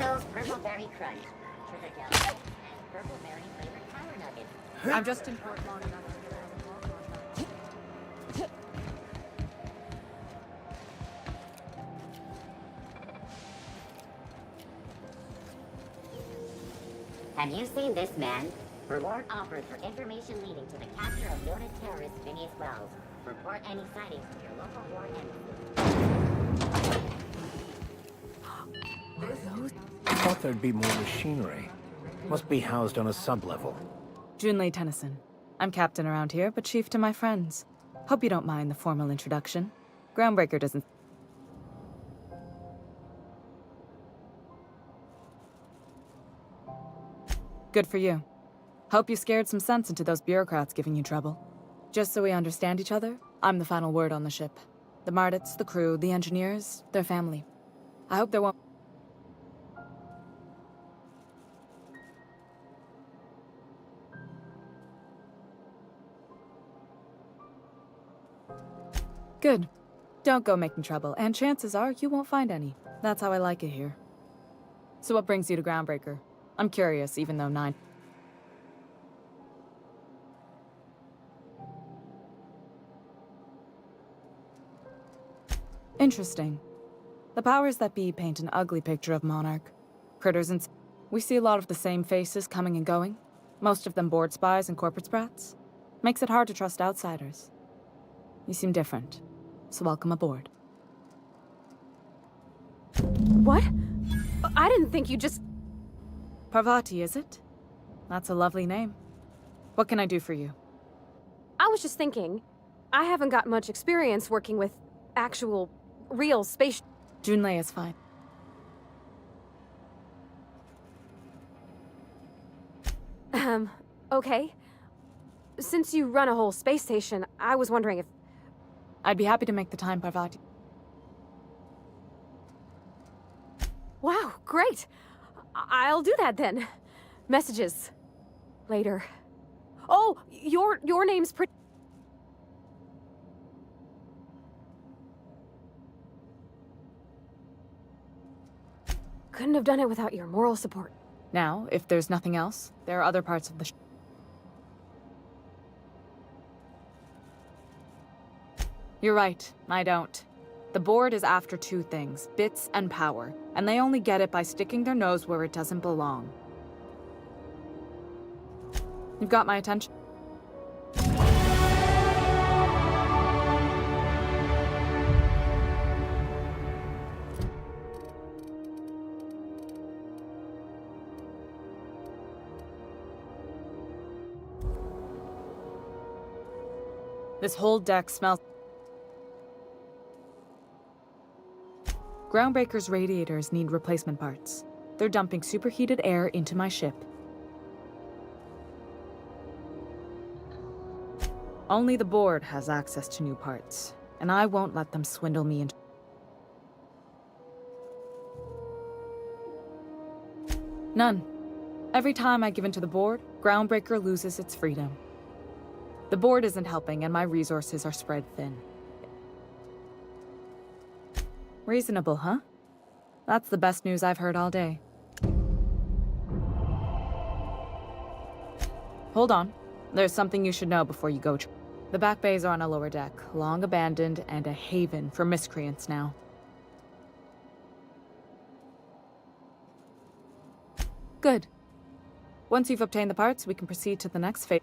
Speaker 15: Mentos Purple Berry Crunch, Sugar Gel, and Purple Berry flavored Power Nuggets.
Speaker 11: I'm just in port long enough to get out of the walk.
Speaker 15: Have you seen this man? Reward offered for information leading to the capture of noted terrorist Phineas Wells. Report any sightings to your local war embassy.
Speaker 4: I thought there'd be more machinery. Must be housed on a sublevel.
Speaker 16: Junlei Tennyson. I'm captain around here, but chief to my friends. Hope you don't mind the formal introduction. Groundbreaker doesn't... Good for you. Hope you scared some sense into those bureaucrats giving you trouble. Just so we understand each other, I'm the final word on the ship. The Mardits, the crew, the engineers, their family. I hope there won't... Good. Don't go making trouble, and chances are you won't find any. That's how I like it here. So what brings you to Groundbreaker? I'm curious, even though 9... Interesting. The powers that be paint an ugly picture of Monarch. Critters and... We see a lot of the same faces coming and going. Most of them board spies and corporate sprats. Makes it hard to trust outsiders. You seem different, so welcome aboard.
Speaker 3: What? I didn't think you just...
Speaker 16: Parvati, is it? That's a lovely name. What can I do for you?
Speaker 3: I was just thinking, I haven't got much experience working with actual, real space...
Speaker 16: Junlei is fine.
Speaker 3: Okay. Since you run a whole space station, I was wondering if...
Speaker 16: I'd be happy to make the time, Parvati.
Speaker 3: Wow, great! I'll do that then. Messages. Later. Oh, your name's pretty... Couldn't have done it without your moral support.
Speaker 16: Now, if there's nothing else, there are other parts of the You're right, I don't. The board is after two things, bits and power, and they only get it by sticking their nose where it doesn't belong. You've got my attention. This whole deck smells. Groundbreaker's radiators need replacement parts. They're dumping superheated air into my ship. Only the board has access to new parts, and I won't let them swindle me into. None. Every time I give in to the board, Groundbreaker loses its freedom. The board isn't helping, and my resources are spread thin. Reasonable, huh? That's the best news I've heard all day. Hold on. There's something you should know before you go. The back bays are on a lower deck, long abandoned and a haven for miscreants now. Good. Once you've obtained the parts, we can proceed to the next phase.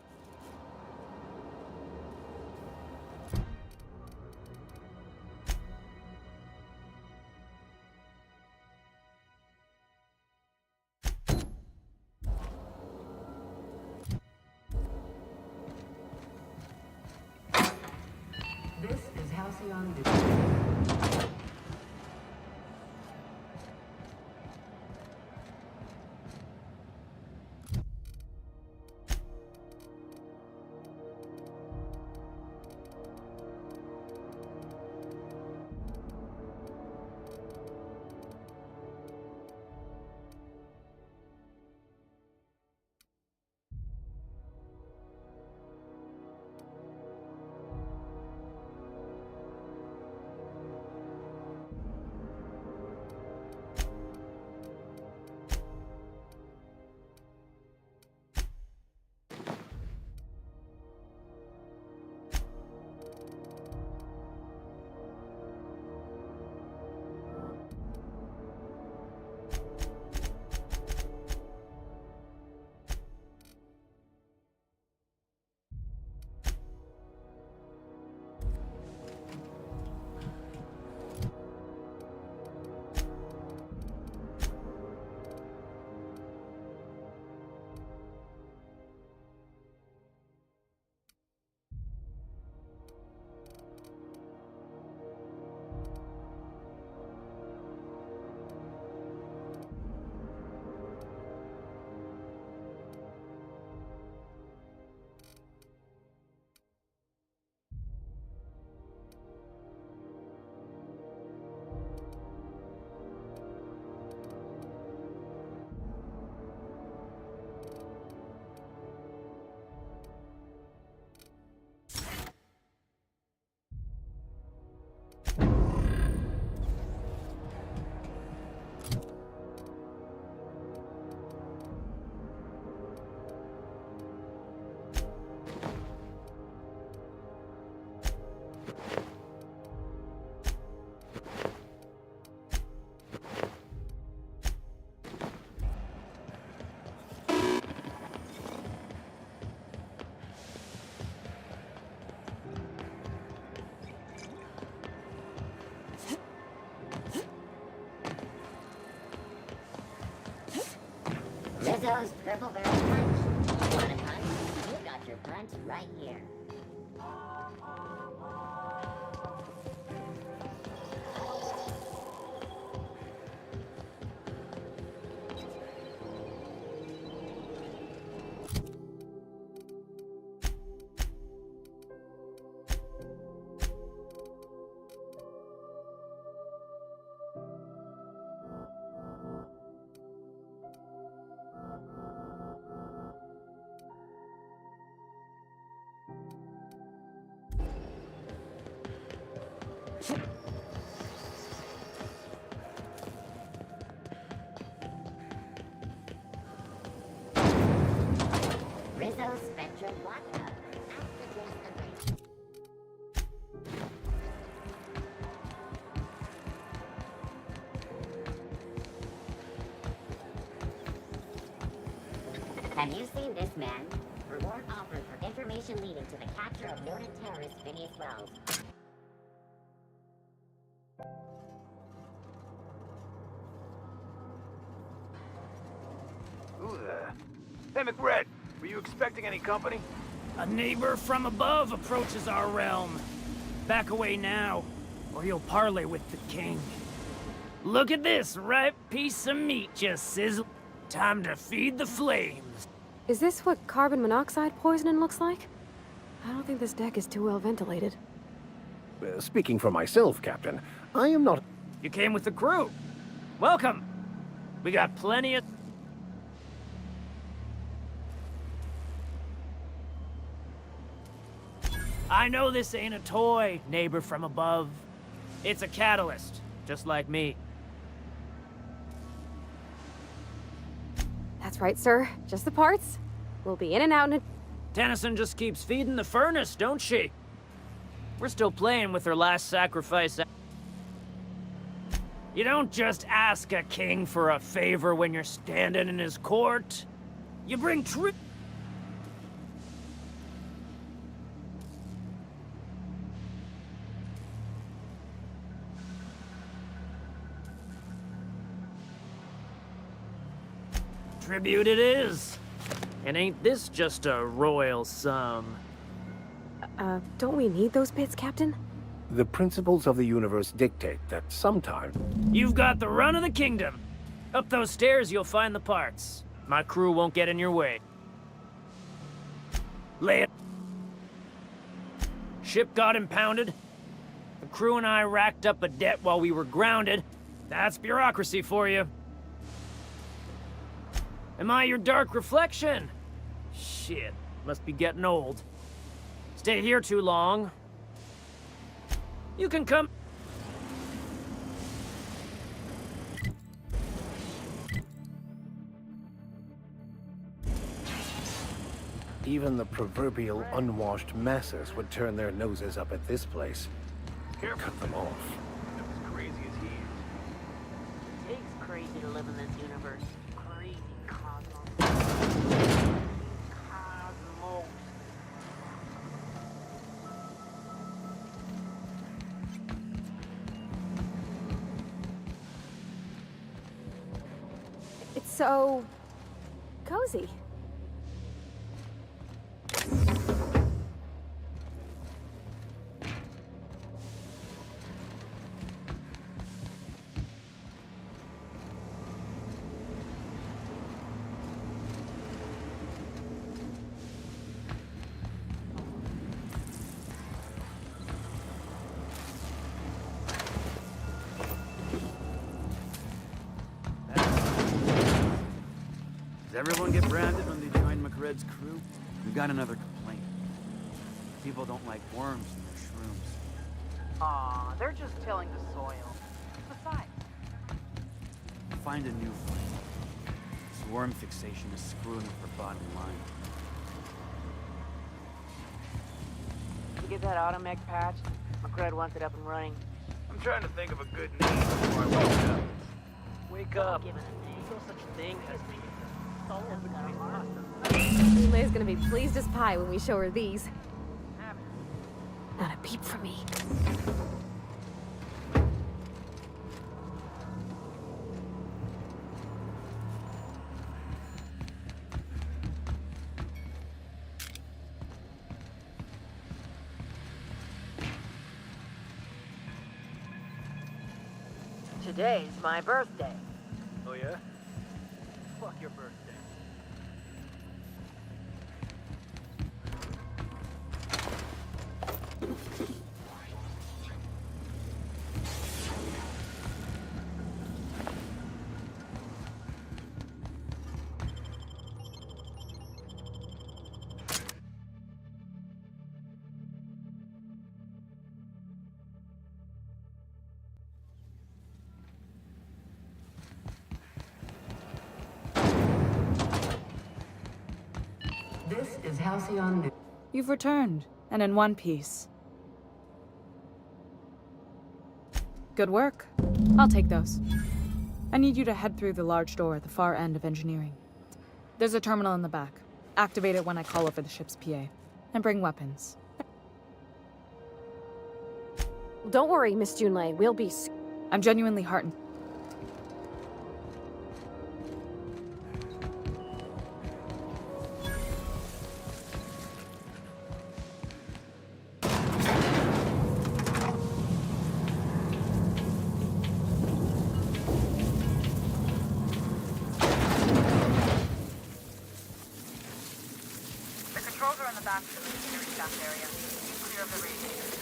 Speaker 8: This is Halcyon News.
Speaker 15: Rizzo's Purple Berry Punch. Want a punch? You got your punch right here. Rizzo's Spectrum Vodka. Aftertaste available. Have you seen this man? Reward offered for information leading to the capture of noted terrorist Phineas Wells.
Speaker 5: Who there? Hey, McRed, were you expecting any company?
Speaker 17: A neighbor from above approaches our realm. Back away now, or you'll parley with the king. Look at this ripe piece of meat just sizzle. Time to feed the flames.
Speaker 3: Is this what carbon monoxide poisoning looks like? I don't think this deck is too well ventilated.
Speaker 4: Speaking for myself, Captain, I am not...
Speaker 17: You came with the crew. Welcome. We got plenty of... I know this ain't a toy, neighbor from above. It's a catalyst, just like me.
Speaker 3: That's right, sir. Just the parts. We'll be in and out in a...
Speaker 17: Tennyson just keeps feeding the furnace, don't she? We're still playing with her last sacrifice. You don't just ask a king for a favor when you're standing in his court. You bring tribute it is. And ain't this just a royal sum?
Speaker 3: Don't we need those bits, Captain?
Speaker 4: The principles of the universe dictate that sometime...
Speaker 17: You've got the run of the kingdom. Up those stairs, you'll find the parts. My crew won't get in your way. Lay it. Ship got impounded. The crew and I racked up a debt while we were grounded. That's bureaucracy for you. Am I your dark reflection? Shit, must be getting old. Stay here too long. You can come...
Speaker 4: Even the proverbial unwashed masses would turn their noses up at this place. Cut them off.
Speaker 5: As crazy as he is.
Speaker 8: It takes crazy to live in this universe. Crazy cosmos. Cosmos.
Speaker 3: It's so... cozy.
Speaker 18: Does everyone get branded when they join McRed's crew? We got another complaint. People don't like worms in their shrooms.
Speaker 8: Aw, they're just tilling the soil. Besides,
Speaker 18: Find a new fight. This worm fixation is screwing with our bottom line.
Speaker 8: you get that automech patch? McRed wants it up and running.
Speaker 5: I'm trying to think of a good name before I wake up.
Speaker 8: Wake up. Give it a name. No such thing as
Speaker 3: Eli's gonna be pleased as pie when we show her these. Not a peep from me.
Speaker 8: Today's my birthday.
Speaker 5: Oh yeah? Fuck your birthday.
Speaker 8: This is Halcyon News.
Speaker 16: You've returned, and in one piece. Good work. I'll take those. I need you to head through the large door at the far end of engineering. There's a terminal in the back. Activate it when I call over the ship's PA. And bring weapons.
Speaker 3: Don't worry, Miss Junlei. We'll be...
Speaker 16: I'm genuinely heartened.
Speaker 19: The controls are in the back of the security staff area. Keep clear of the radiators.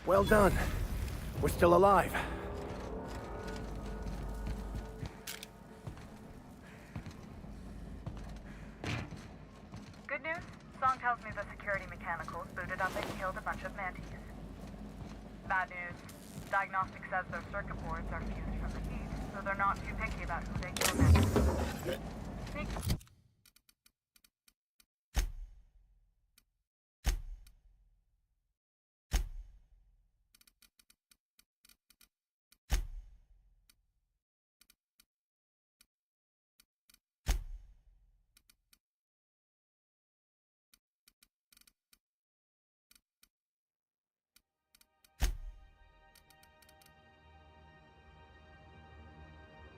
Speaker 4: Well done. We're still alive.
Speaker 19: Good news? Song tells me the security mechanicals booted up and killed a bunch of mantis. Bad news. Diagnostic says their circuit boards are fused from the heat, so they're not too picky about who they kill next. Sneak.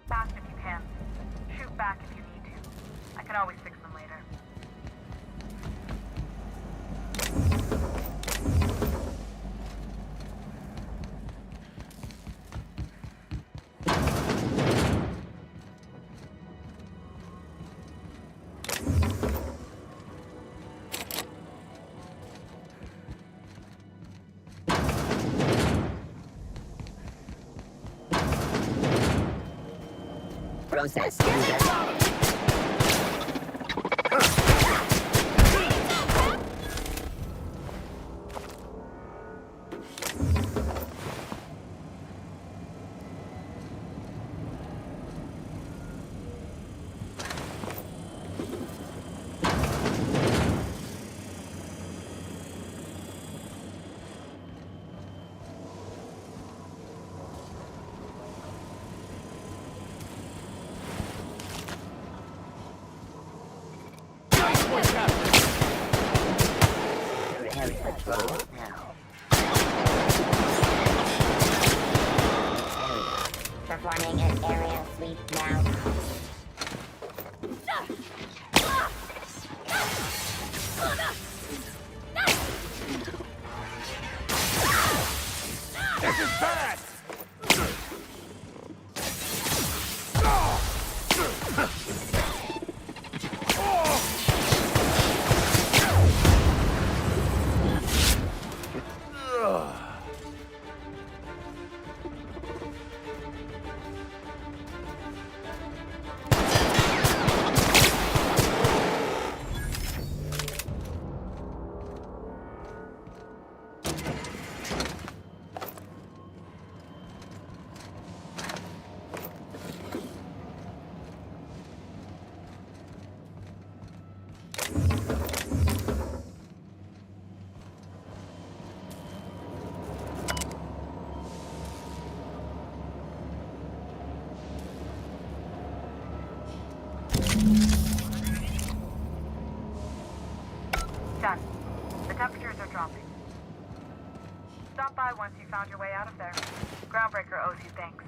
Speaker 19: Fast if you can. Shoot back if you need to. I can always fix them later.
Speaker 15: Process. Performing an aerial sweep now.
Speaker 5: This is bad!
Speaker 19: Done. The temperatures are dropping. Stop by once you found your way out of there. Groundbreaker owes you thanks.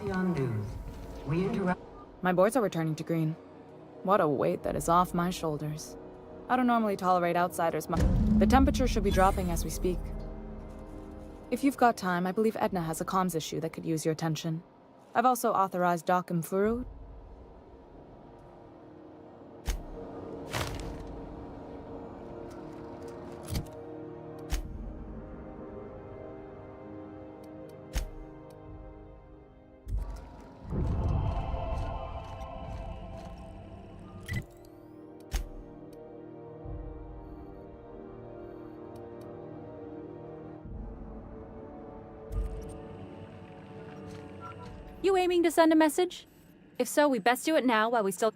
Speaker 2: Halcyon News. We interrupt.
Speaker 16: My boards are returning to green. What a weight that is off my shoulders. I don't normally tolerate outsiders much. The temperature should be dropping as we speak. If you've got time, I believe Edna has a comms issue that could use your attention. I've also authorized Doc and Furu.
Speaker 11: You aiming to send a message? If so, we best do it now while we still...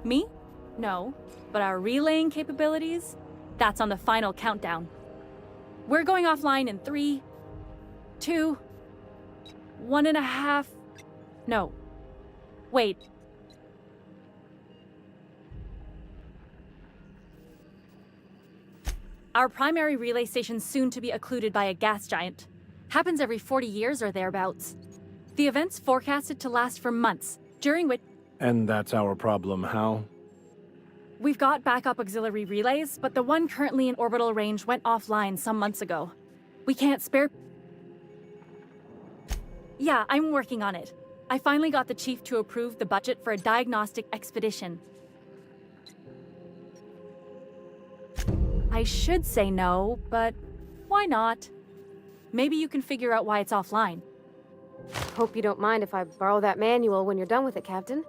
Speaker 11: Me? No. But our relaying capabilities? That's on the final countdown. We're going offline in 3, 2, 1.5... No. Wait. Our primary relay station's soon to be occluded by a gas giant. Happens every 40 years or thereabouts. The event's forecasted to last for months, during which...
Speaker 4: And that's our problem, how?
Speaker 11: We've got backup auxiliary relays, but the one currently in orbital range went offline some months ago. We can't spare... Yeah, I'm working on it. I finally got the chief to approve the budget for a diagnostic expedition. I should say no, but why not? Maybe you can figure out why it's offline.
Speaker 3: Hope you don't mind if I borrow that manual when you're done with it, Captain.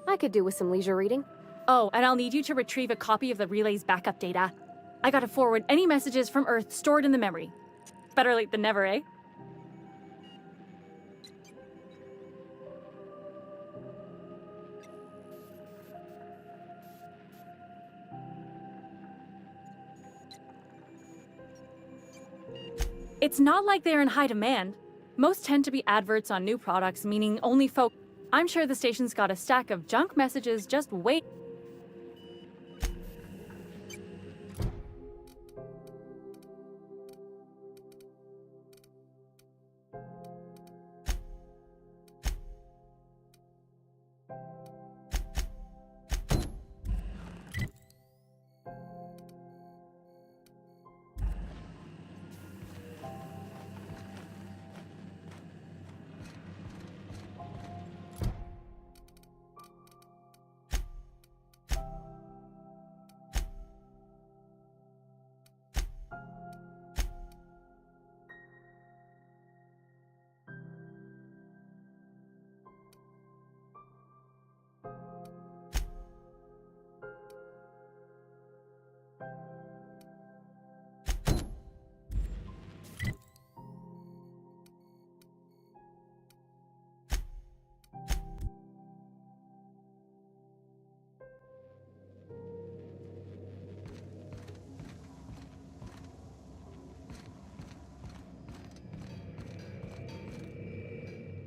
Speaker 3: I could do with some leisure reading.
Speaker 11: Oh, and I'll need you to retrieve a copy of the relay's backup data. I gotta forward any messages from Earth stored in the memory. Better late than never, eh? It's not like they're in high demand. Most tend to be adverts on new products, meaning only folk... I'm sure the station's got a stack of junk messages just wait...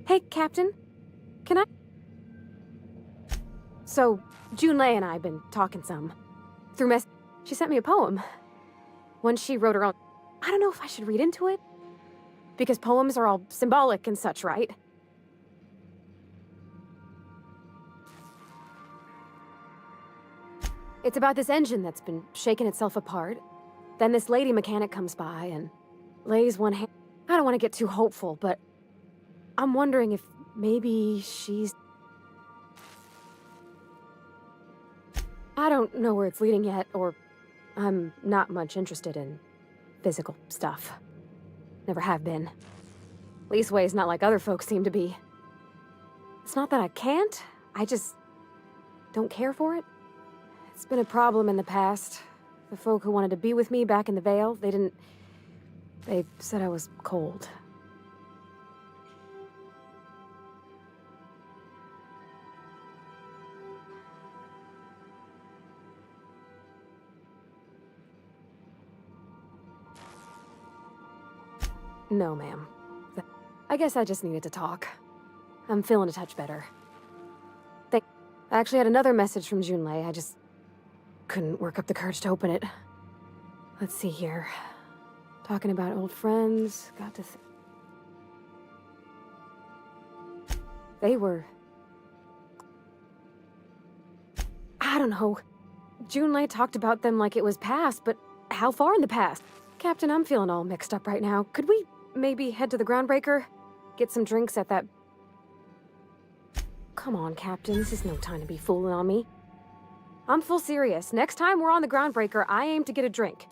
Speaker 3: Hey, Captain. Can I... So, Junlei and I have been talking some. Through mess... She sent me a poem. One she wrote her own. I don't know if I should read into it. Because poems are all symbolic and such, right? It's about this engine that's been shaking itself apart. Then this lady mechanic comes by and lays one hand... I don't want to get too hopeful, but... I'm wondering if maybe she's... I don't know where it's leading yet, or I'm not much interested in physical stuff. Never have been. Leastways not like other folks seem to be. It's not that I can't, I just don't care for it. It's been a problem in the past. The folk who wanted to be with me back in the Vale, they said I was cold. No, ma'am. I guess I just needed to talk. I'm feeling a touch better. I actually had another message from Junlei. I just couldn't work up the courage to open it. Let's see here. Talking about old friends, got to they were... I don't know. Junlei talked about them like it was past, but how far in the past? Captain, I'm feeling all mixed up right now. Could we maybe head to the Groundbreaker? Get some drinks at that... Come on, Captain, this is no time to be fooling on me. I'm full serious. Next time we're on the Groundbreaker, I aim to get a drink.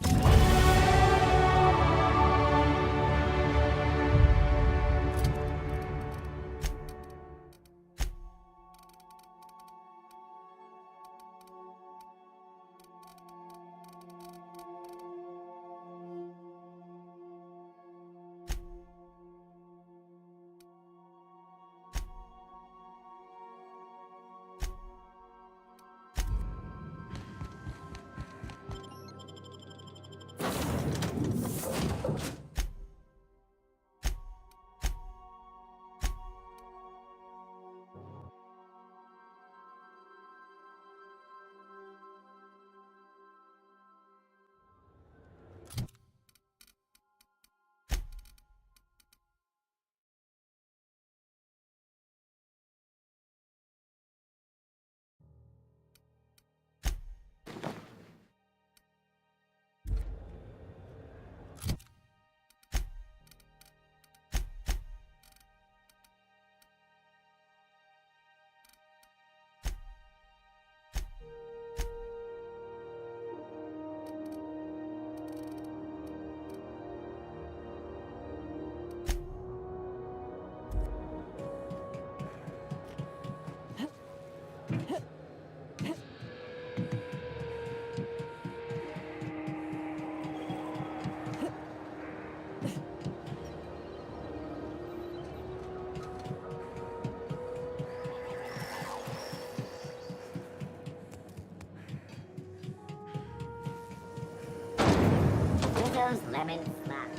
Speaker 15: Rizzo's Lemon Slap.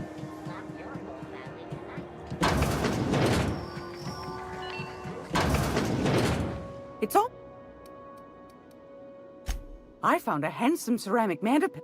Speaker 15: Slap your whole family tonight.
Speaker 6: It's all... I found a handsome ceramic mandapin.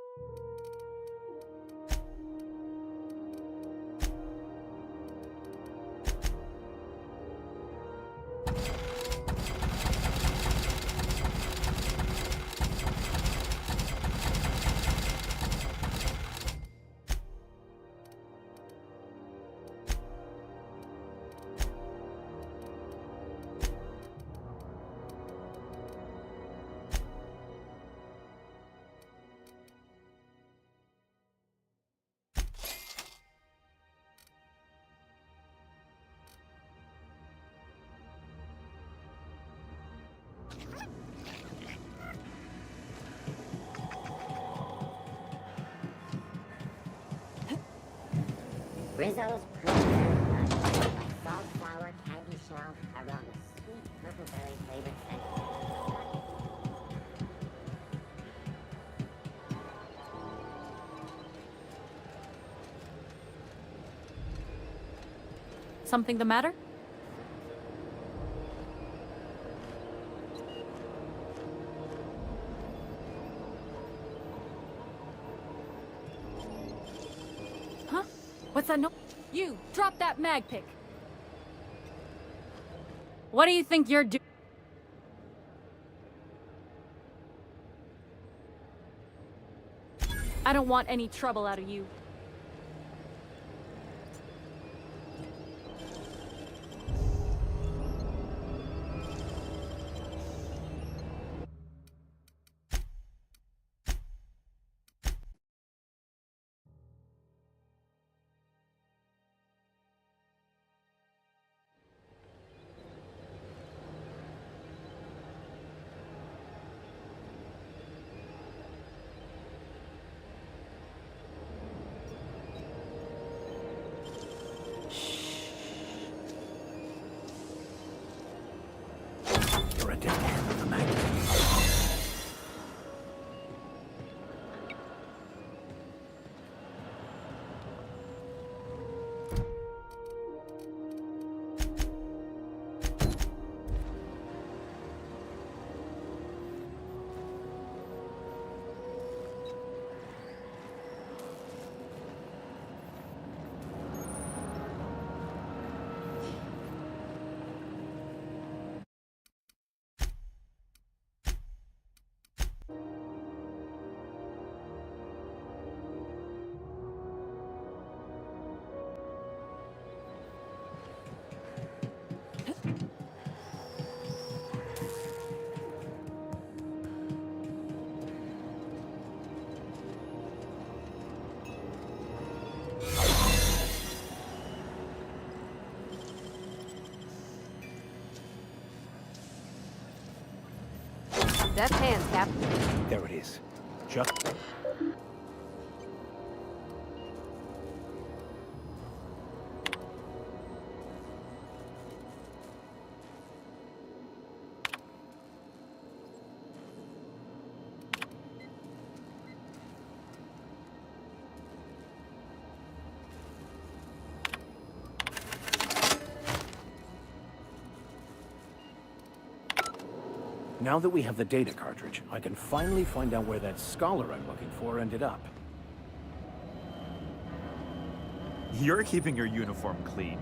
Speaker 15: Rizzo's Purple Nut. A salt flour candy shell around a sweet purple berry flavored scent.
Speaker 11: Something the matter? Huh? What's that no- You! Drop that mag pick! What do you think you're doing? I don't want any trouble out of you.
Speaker 3: Deft hands, Cap.
Speaker 4: There it is. Just... Now that we have the data cartridge, I can finally find out where that scholar I'm looking for ended up.
Speaker 20: You're keeping your uniform clean.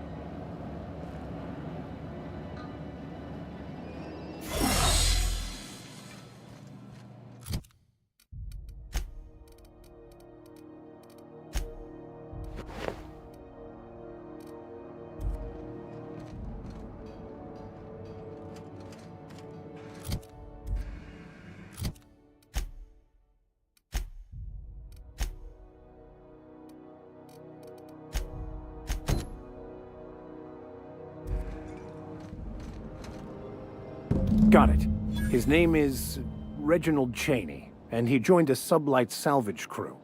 Speaker 4: Got it. His name is Reginald Cheney, and he joined a sublight salvage crew.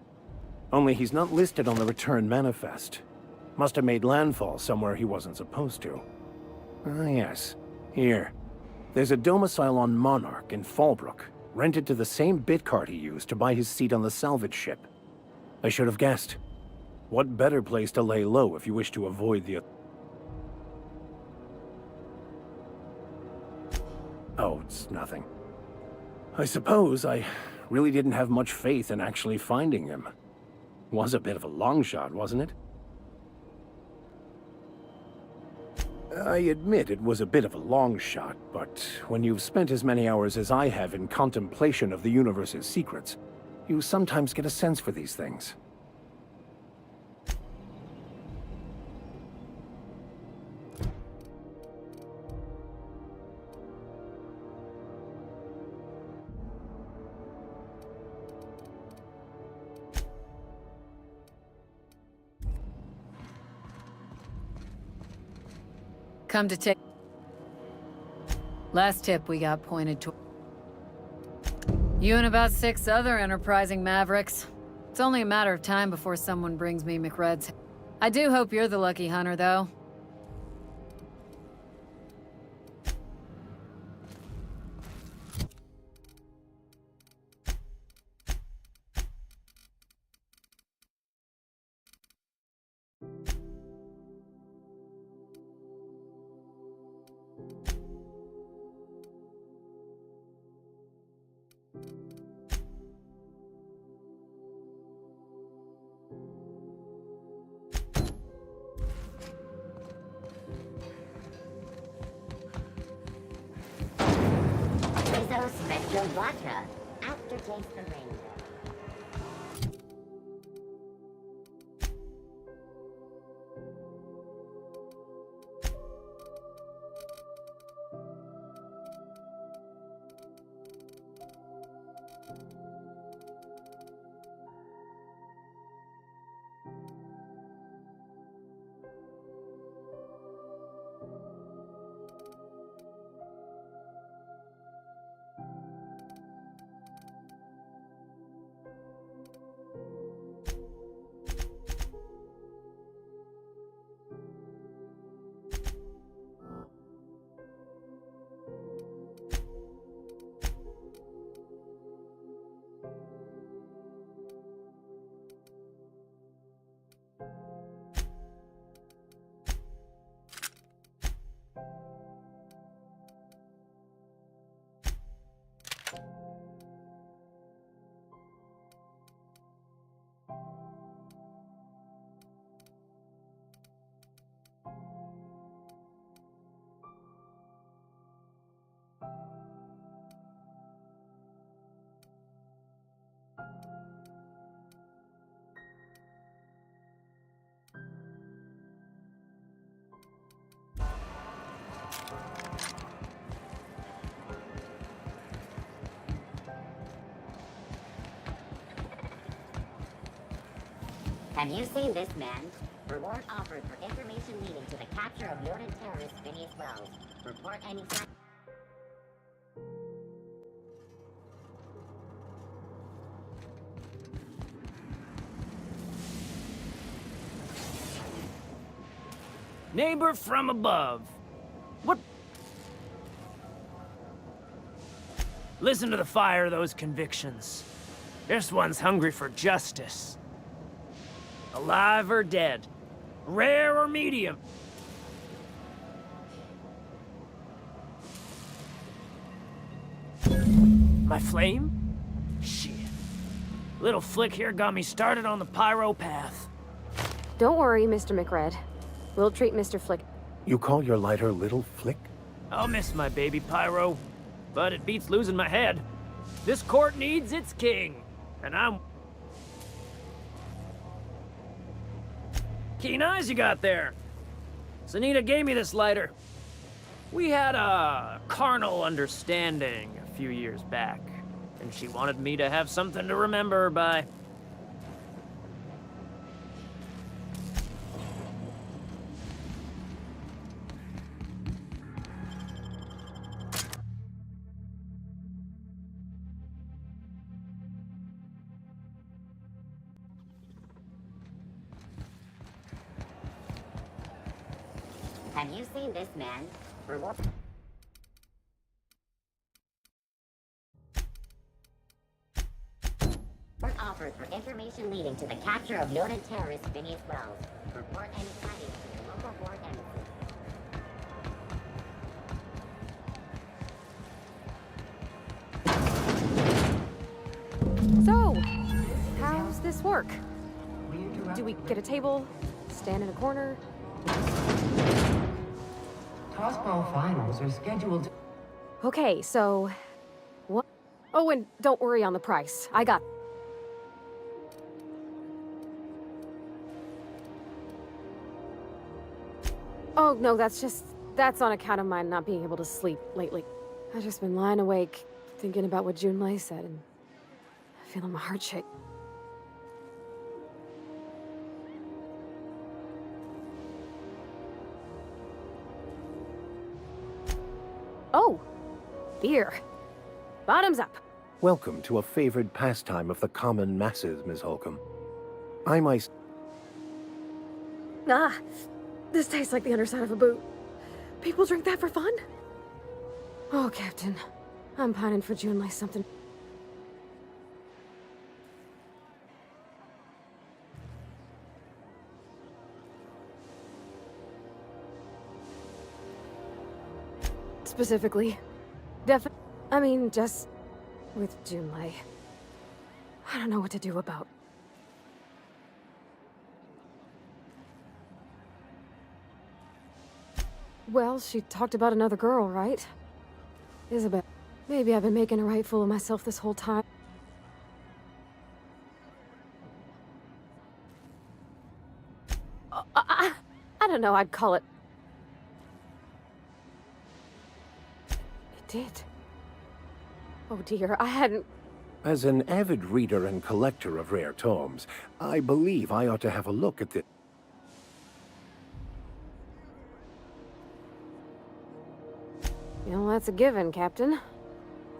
Speaker 4: Only he's not listed on the return manifest. Must have made landfall somewhere he wasn't supposed to. Ah, yes. Here. There's a domicile on Monarch in Fallbrook, rented to the same bit card he used to buy his seat on the salvage ship. I should have guessed. What better place to lay low if you wish to avoid the... Oh, it's nothing. I suppose I really didn't have much faith in actually finding him. Was a bit of a long shot, wasn't it? I admit it was a bit of a long shot, but when you've spent as many hours as I have in contemplation of the universe's secrets, you sometimes get a sense for these things.
Speaker 13: Come to take... Last tip we got pointed to... You and about 6 other enterprising mavericks. It's only a matter of time before someone brings me McRed's. I do hope you're the lucky hunter, though.
Speaker 15: Spectrum Vodka. Aftertaste the rainbow. Have you seen this man? Reward offered for information leading to the capture of noted terrorist Phineas Wells. Report any sign.
Speaker 17: Neighbor from above. What? Listen to the fire of those convictions. This one's hungry for justice. Alive or dead. Rare or medium. My flame? Shit. Little flick here got me started on the pyro path.
Speaker 3: Don't worry, Mr. McRed. We'll treat Mr. Flick.
Speaker 4: You call your lighter Little Flick?
Speaker 17: I'll miss my baby pyro, but it beats losing my head. This court needs its king, and I'm... Keen eyes you got there. Sunita gave me this lighter. We had a carnal understanding a few years back, and she wanted me to have something to remember her by.
Speaker 15: Have you seen this man? Reward. Offered for information leading to the capture of noted terrorist Phineas Wells. Report any sightings to your local board embassy.
Speaker 3: So, how's this work? Do we get a table? Stand in a corner?
Speaker 21: Tossball finals are scheduled.
Speaker 3: Okay, so... What? Oh, and don't worry on the price. I got... Oh, no, that's on account of my not being able to sleep lately. I've just been lying awake, thinking about what Junlei said, and feeling my heart shake. Oh, beer. Bottoms up.
Speaker 4: Welcome to a favored pastime of the common masses, Ms. Holcomb. I myself...
Speaker 3: Ah, this tastes like the underside of a boot. People drink that for fun? Oh, Captain. I'm pining for Junlei something. Specifically. I mean, just... with Junlei. I don't know what to do about... Well, she talked about another girl, right? Isabel. Maybe I've been making a right fool of myself this whole time. I don't know, I'd call it... It did. Oh dear, I hadn't...
Speaker 4: As an avid reader and collector of rare tomes, I believe I ought to have a look at this.
Speaker 3: You know, that's a given, Captain.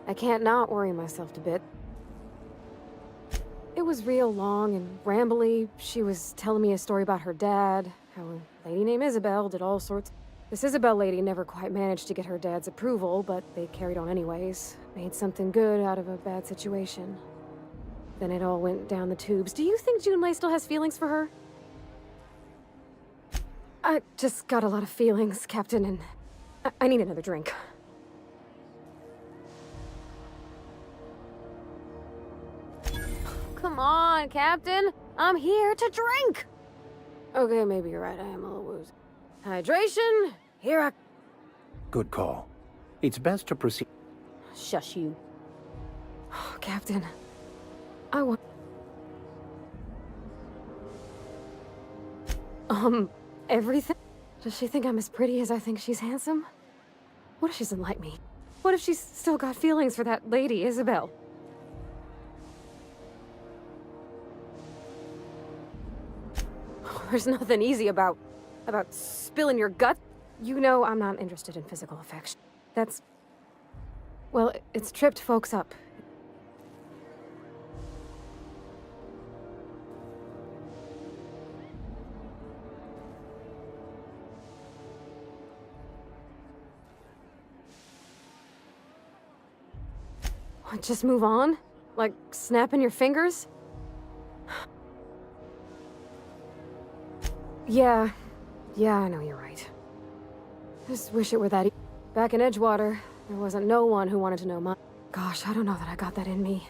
Speaker 3: I can't not worry myself to bits. It was real long and rambly. She was telling me a story about her dad, how a lady named Isabel did all sorts. This Isabel lady never quite managed to get her dad's approval, but they carried on anyways. Made something good out of a bad situation. Then it all went down the tubes. Do you think Junlei still has feelings for her? I just got a lot of feelings, Captain, and I need another drink. Come on, Captain. I'm here to drink. Okay, maybe you're right. I am a little woozy. Hydration, here I...
Speaker 4: Good call. It's best to proceed...
Speaker 3: Shush you. Captain, I want... Everything? Does she think I'm as pretty as I think she's handsome? What if she doesn't like me? What if she's still got feelings for that lady, Isabel? There's nothing easy about spilling your gut. You know I'm not interested in physical affection. That's... Well, it's tripped folks up. Just move on? Like snapping your fingers? Yeah, I know you're right. Just wish it were that Back in Edgewater, there wasn't no one who wanted to know my... Gosh, I don't know that I got that in me.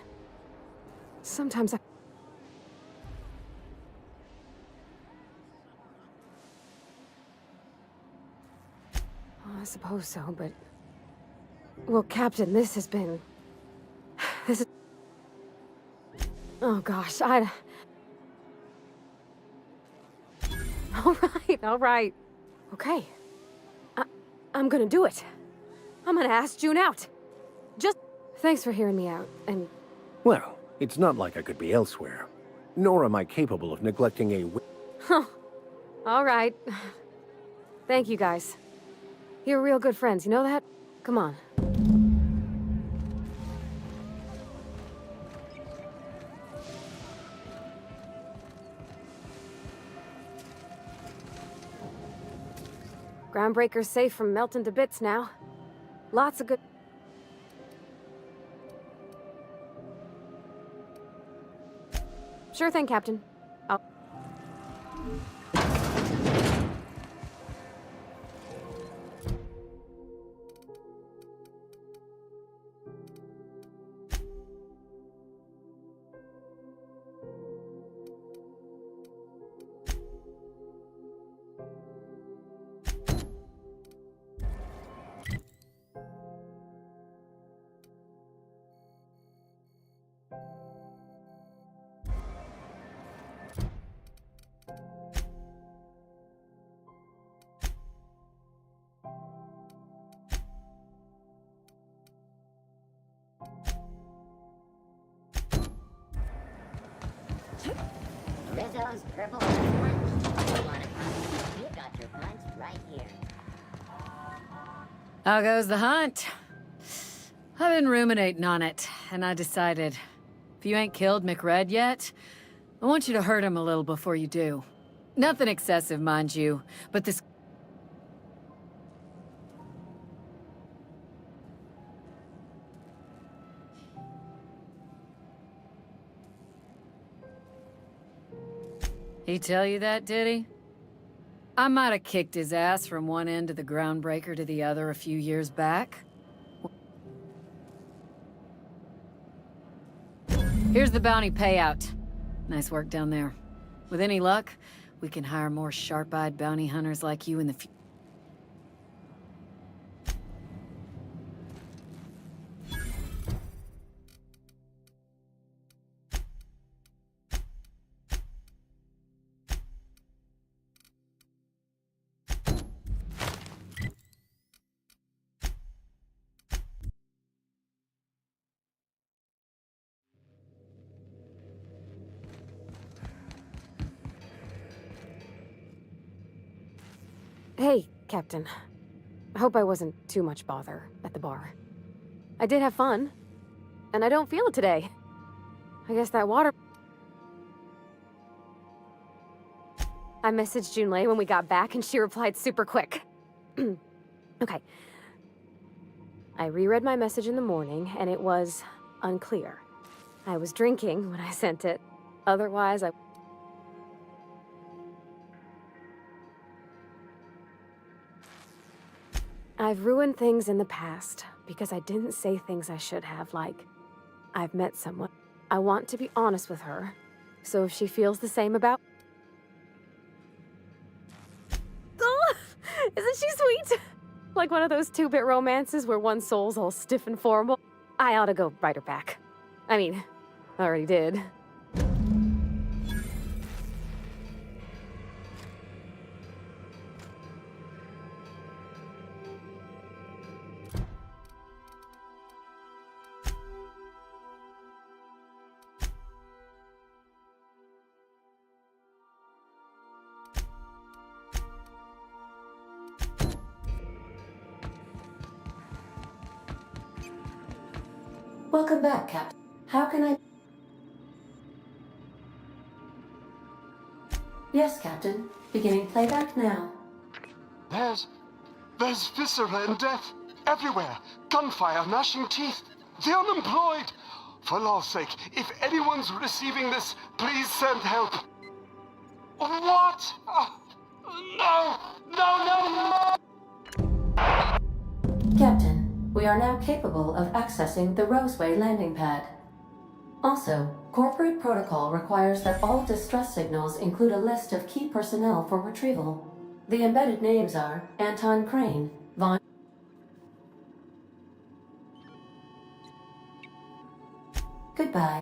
Speaker 3: Sometimes I... I suppose so, but... Well, Captain, this has been... This is... Oh gosh, All right. Okay. I'm gonna do it. I'm gonna ask June out. Just... Thanks for hearing me out, and...
Speaker 4: Well, it's not like I could be elsewhere. Nor am I capable of neglecting a...
Speaker 3: Huh. All right. Thank you, guys. You're real good friends, you know that? Come on. Groundbreaker's safe from melting to bits now. Lots of good... Sure thing, Captain. I'll...
Speaker 15: Rizzo's Purple Punch. You want a punch? You got your punch right here.
Speaker 13: How goes the hunt? I've been ruminating on it, and I decided, if you ain't killed McRed yet, I want you to hurt him a little before you do. Nothing excessive, mind you, but this... He tell you that, did he? I might have kicked his ass from one end of the Groundbreaker to the other a few years back. Here's the bounty payout. Nice work down there. With any luck, we can hire more sharp-eyed bounty hunters like you in the future.
Speaker 3: Hey, Captain. I hope I wasn't too much bother at the bar. I did have fun, and I don't feel it today. I guess that water... I messaged Junlei when we got back, and she replied super quick. Okay. I reread my message in the morning, and it was unclear. I was drinking when I sent it. Otherwise, I've ruined things in the past because I didn't say things I should have, like, I've met someone. I want to be honest with her, so if she feels the same about... Oh, isn't she sweet? Like one of those 2-bit romances where one soul's all stiff and formal. I ought to go write her back. I mean, I already did.
Speaker 2: Welcome back, Captain. How can I... Yes, Captain. Beginning playback now.
Speaker 9: There's viscera and death everywhere. Gunfire, gnashing teeth. The unemployed! For law's sake, if anyone's receiving this, please send help. What? No! No, no, no!
Speaker 2: Captain, we are now capable of accessing the Roseway landing pad. Also, corporate protocol requires that all distress signals include a list of key personnel for retrieval. The embedded names are Anton Crane, Von... Goodbye.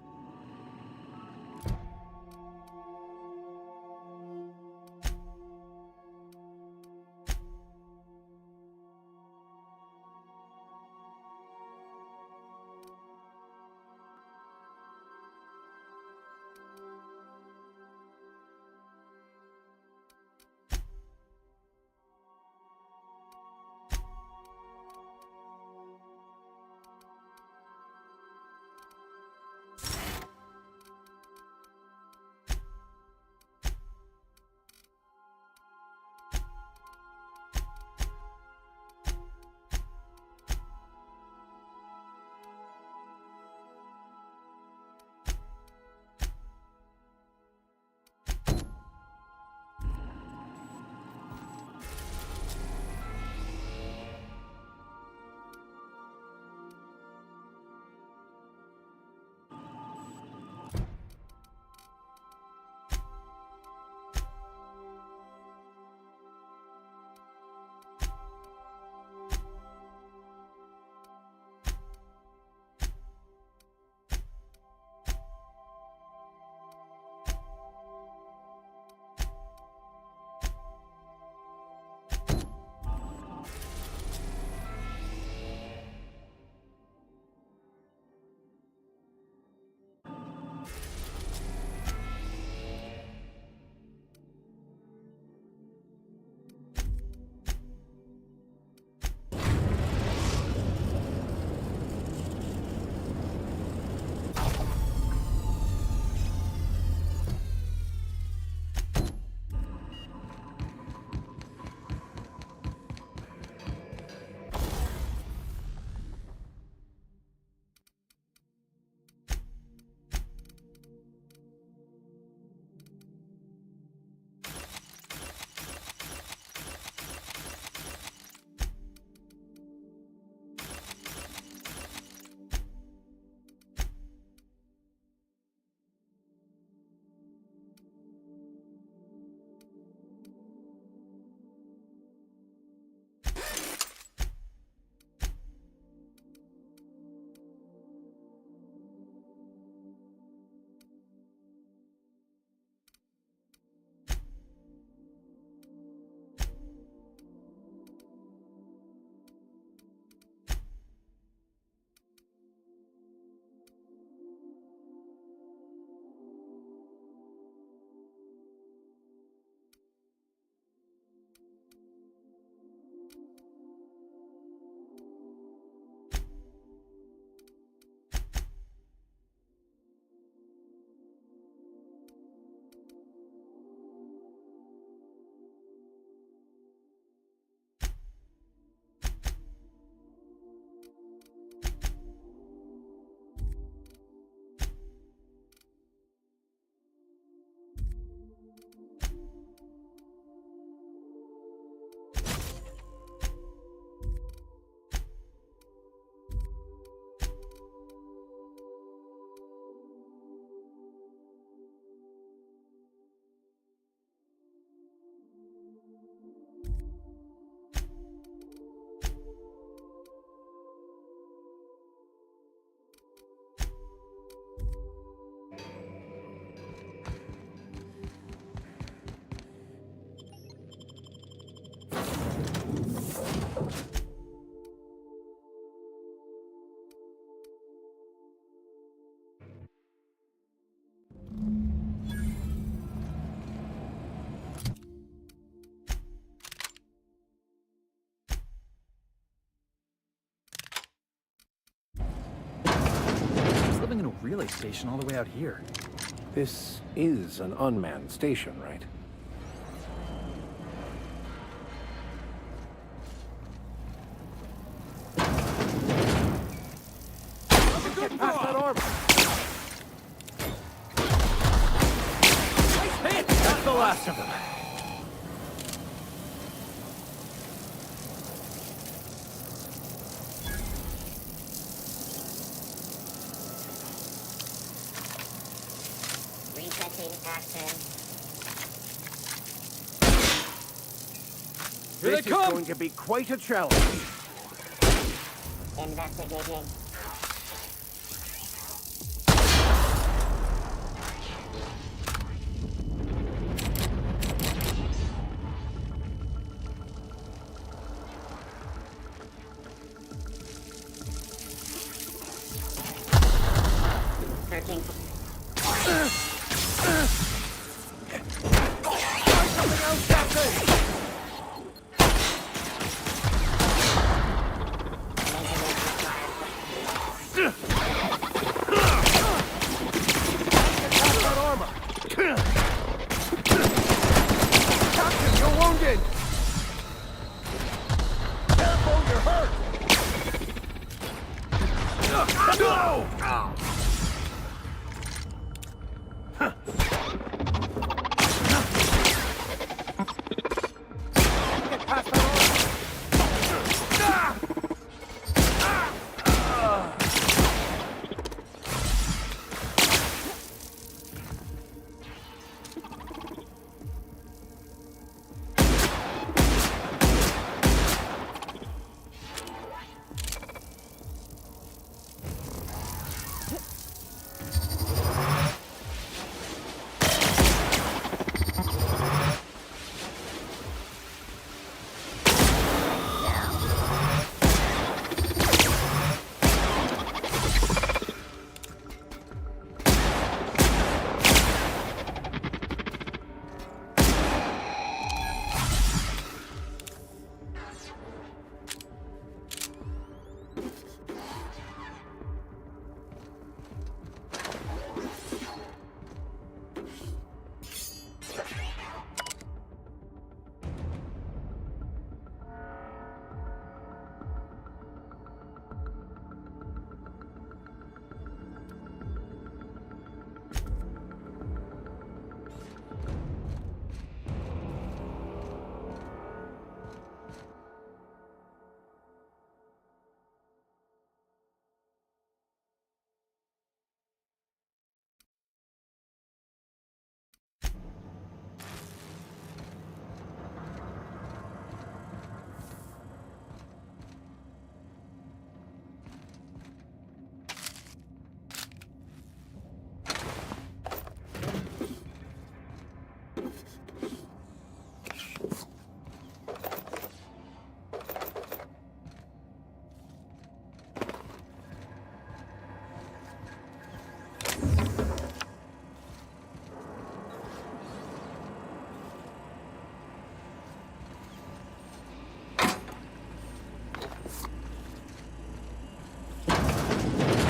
Speaker 14: Living in a relay station all the way out here.
Speaker 4: This is an unmanned station, right?
Speaker 5: Get past that armor! That's the last of them.
Speaker 15: Resetting action.
Speaker 5: Here this is going to be quite a challenge.
Speaker 15: Investigating. Searching.
Speaker 5: Something else, Captain! Captain, you're wounded! Careful, you're hurt! No! Get past that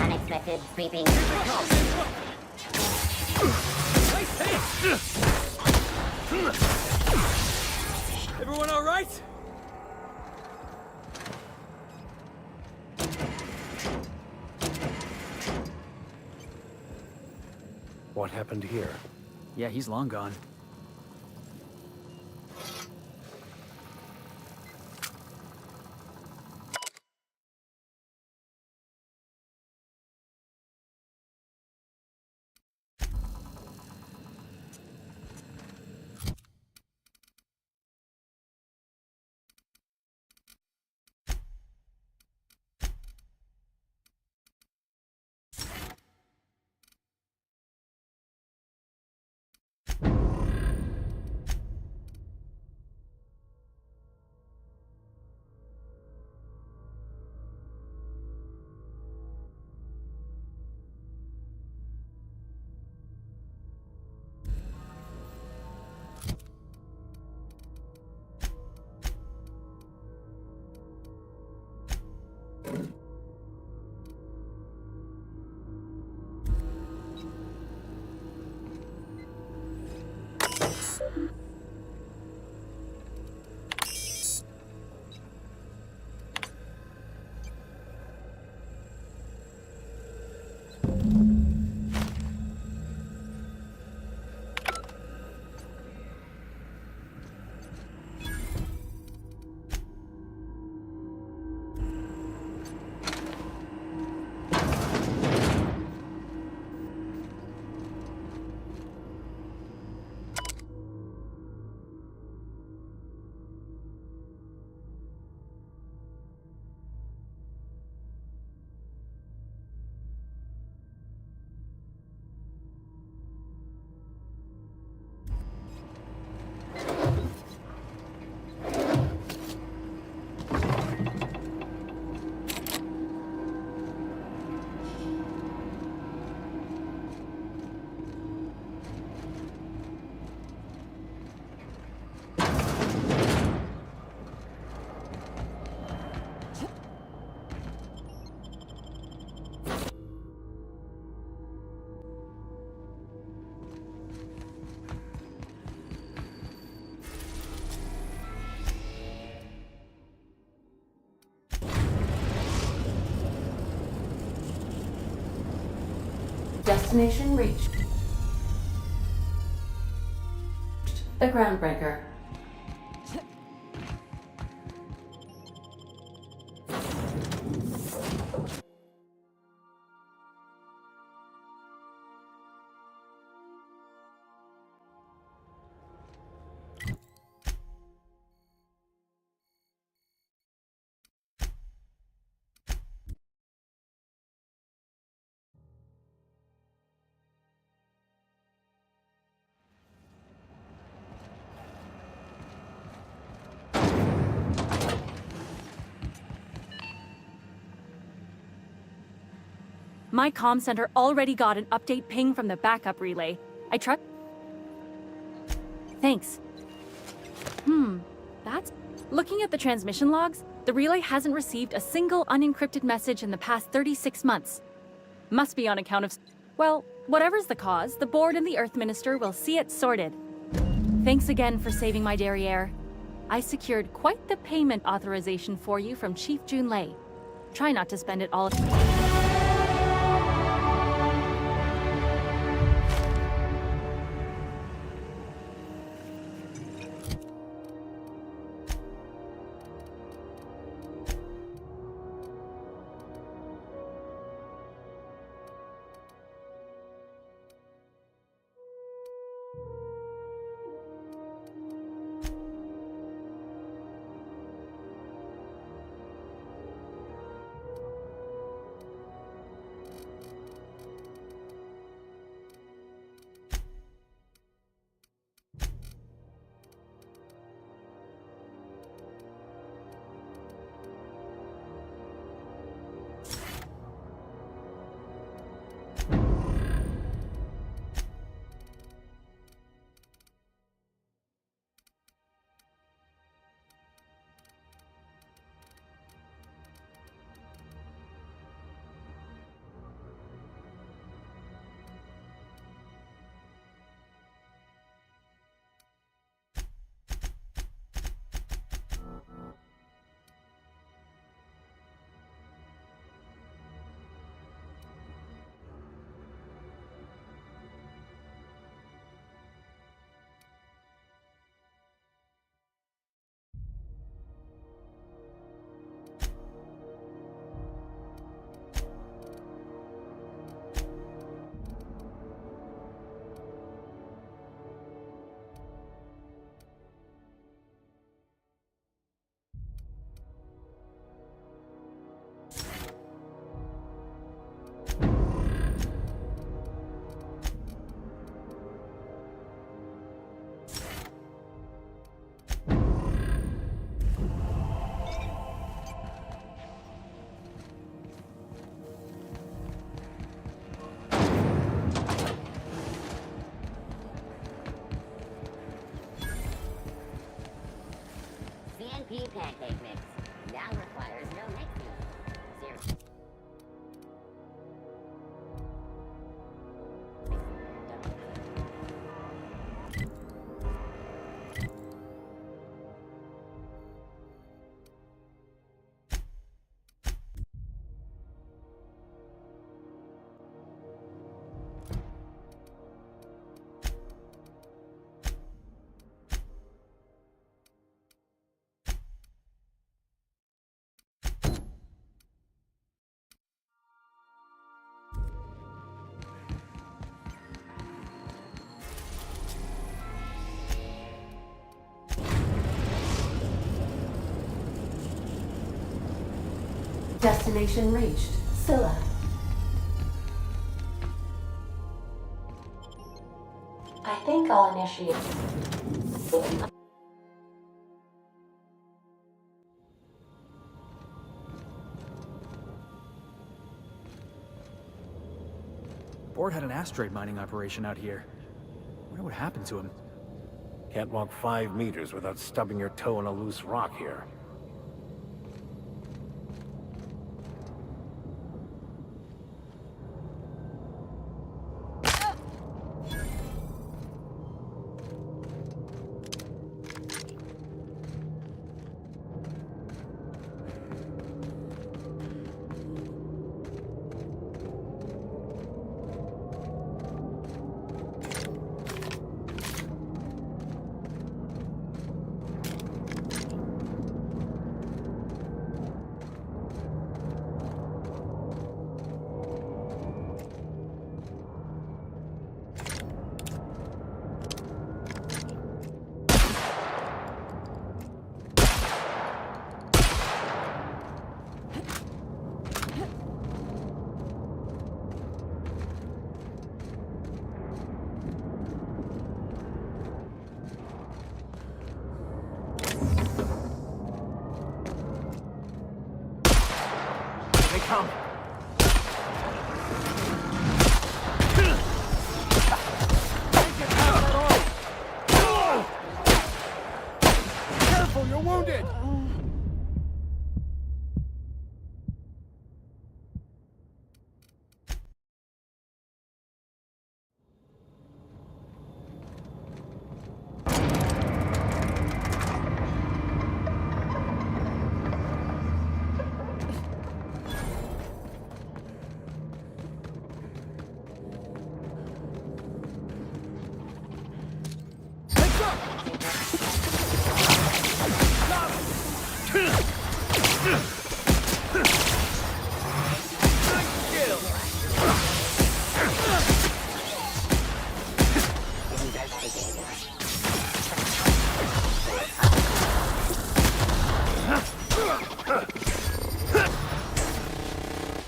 Speaker 15: Unexpected sweeping.
Speaker 14: Everyone all right?
Speaker 4: What happened here?
Speaker 14: Yeah, he's long gone.
Speaker 2: Destination reached. The Groundbreaker.
Speaker 11: My comm center already got an update ping from the backup relay. I trust. Thanks. That's... Looking at the transmission logs, the relay hasn't received a single unencrypted message in the past 36 months. Must be on account of... Well, whatever's the cause, the board and the Earth Minister will see it sorted. Thanks again for saving my derriere. I secured quite the payment authorization for you from Chief Junlei. Try not to spend it all...
Speaker 15: CNP pancake mix now requires no mixing. Zero.
Speaker 2: Destination reached. Scylla. I think I'll initiate.
Speaker 14: Board had an asteroid mining operation out here. Wonder what happened to him.
Speaker 4: Can't walk 5 meters without stubbing your toe in a loose rock here.
Speaker 1: they come. Careful, you're wounded!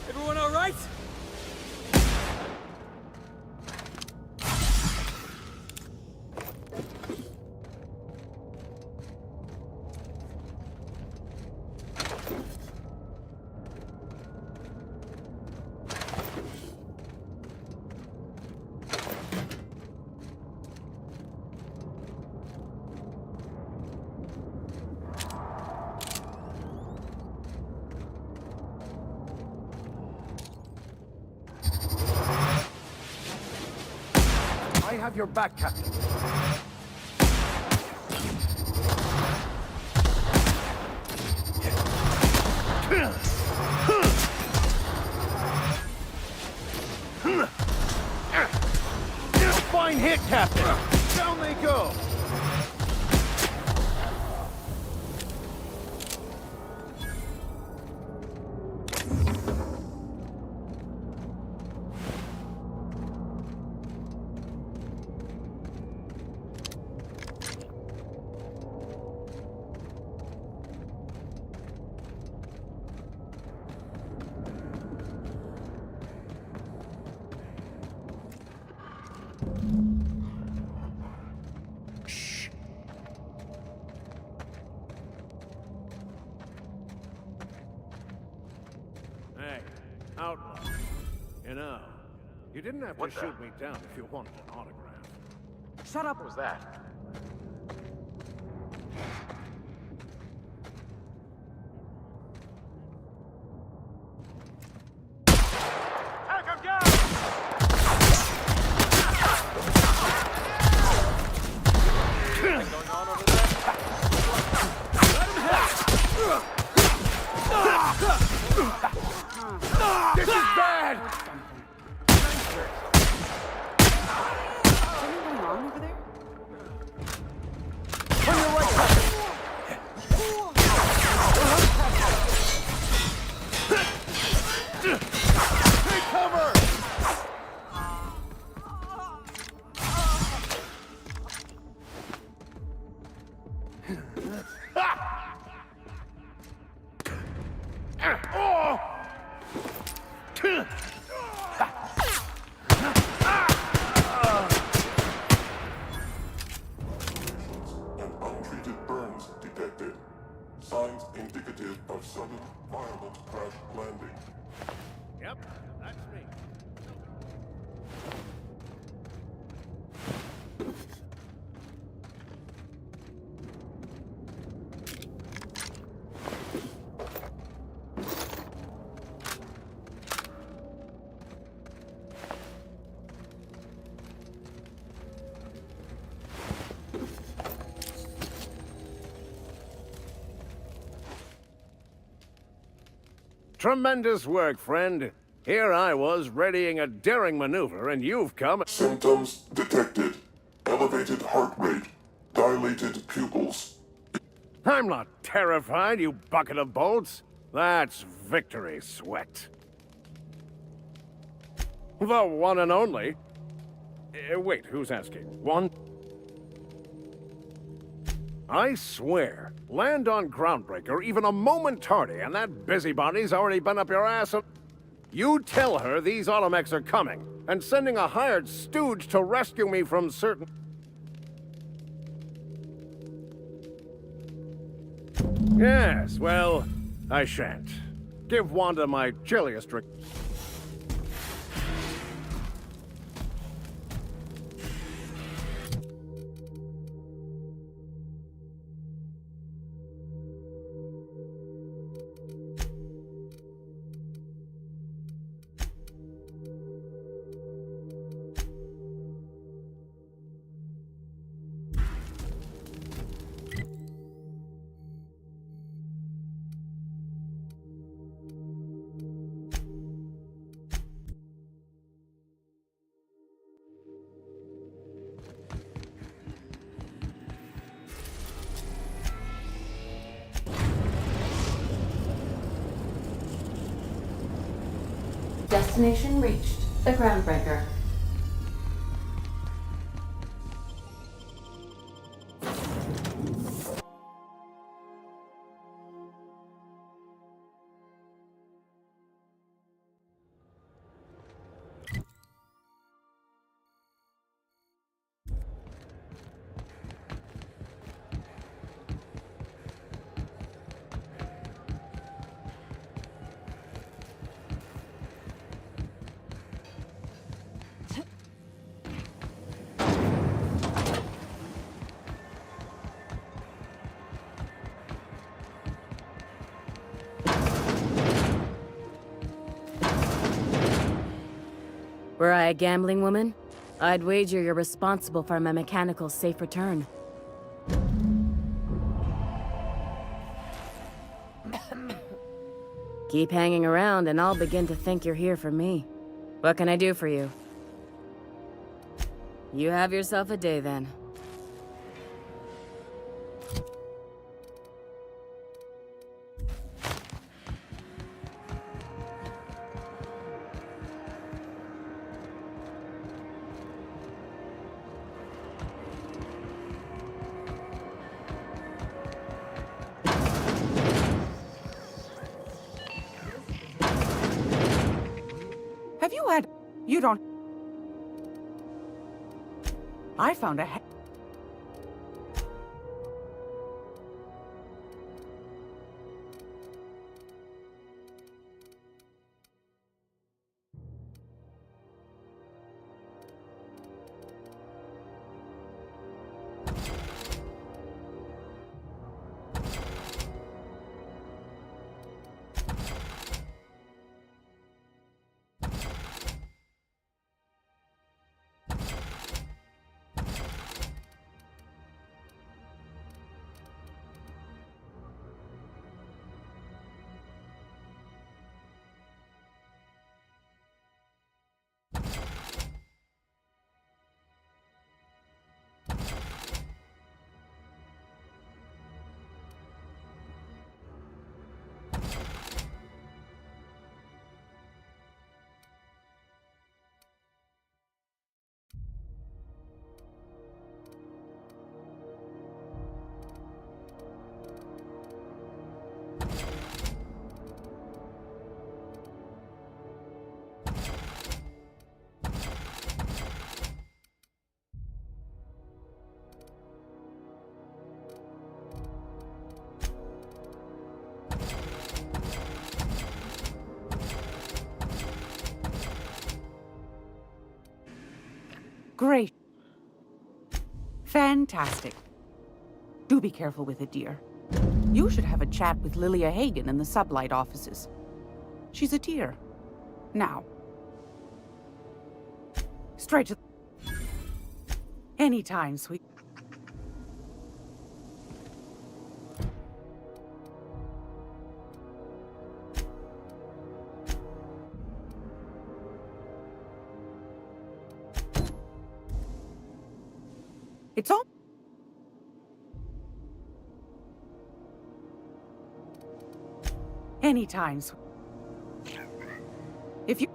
Speaker 14: Everyone all right?
Speaker 1: I have your back, Captain. A fine hit, Captain! Down they go!
Speaker 10: Hey, outlaw. You know, you didn't have to shoot me down if you wanted an autograph.
Speaker 6: Shut up.
Speaker 1: What was that? Take him down! Anything going on over there? Let him hit! This is bad!
Speaker 6: Anything wrong over there?
Speaker 1: On your right! Take cover!
Speaker 22: Untreated burns detected. Signs indicative of sudden violent crash landing.
Speaker 10: Yep, that's me. Tremendous work, friend. Here I was readying a daring maneuver, and you've come.
Speaker 22: Symptoms detected. Elevated heart rate. Dilated pupils.
Speaker 10: I'm not terrified, you bucket of bolts. That's victory sweat. The one and only. Wait, who's asking? One? I swear, land on Groundbreaker even a moment tardy, and that busybody's already been up your ass. You tell her these automechs are coming, and sending a hired stooge to rescue me from certain... Yes, well, I shan't. Give Wanda my chilliest
Speaker 2: Destination reached. The Groundbreaker.
Speaker 13: Were I a gambling woman, I'd wager you're responsible for my mechanical safe return. Keep hanging around and I'll begin to think you're here for me. What can I do for you? You have yourself a day then.
Speaker 6: Have you had... You don't... I found a... Great. Fantastic. Do be careful with it, dear. You should have a chat with Lilia Hagen in the Sublight offices. She's a dear. Now. Straight to... Anytime, sweet... It's all... Anytime. If you...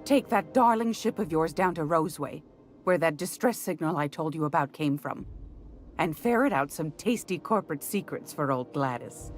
Speaker 6: Take that darling ship of yours down to Roseway, where that distress signal I told you about came from, and ferret out some tasty corporate secrets for old Gladys.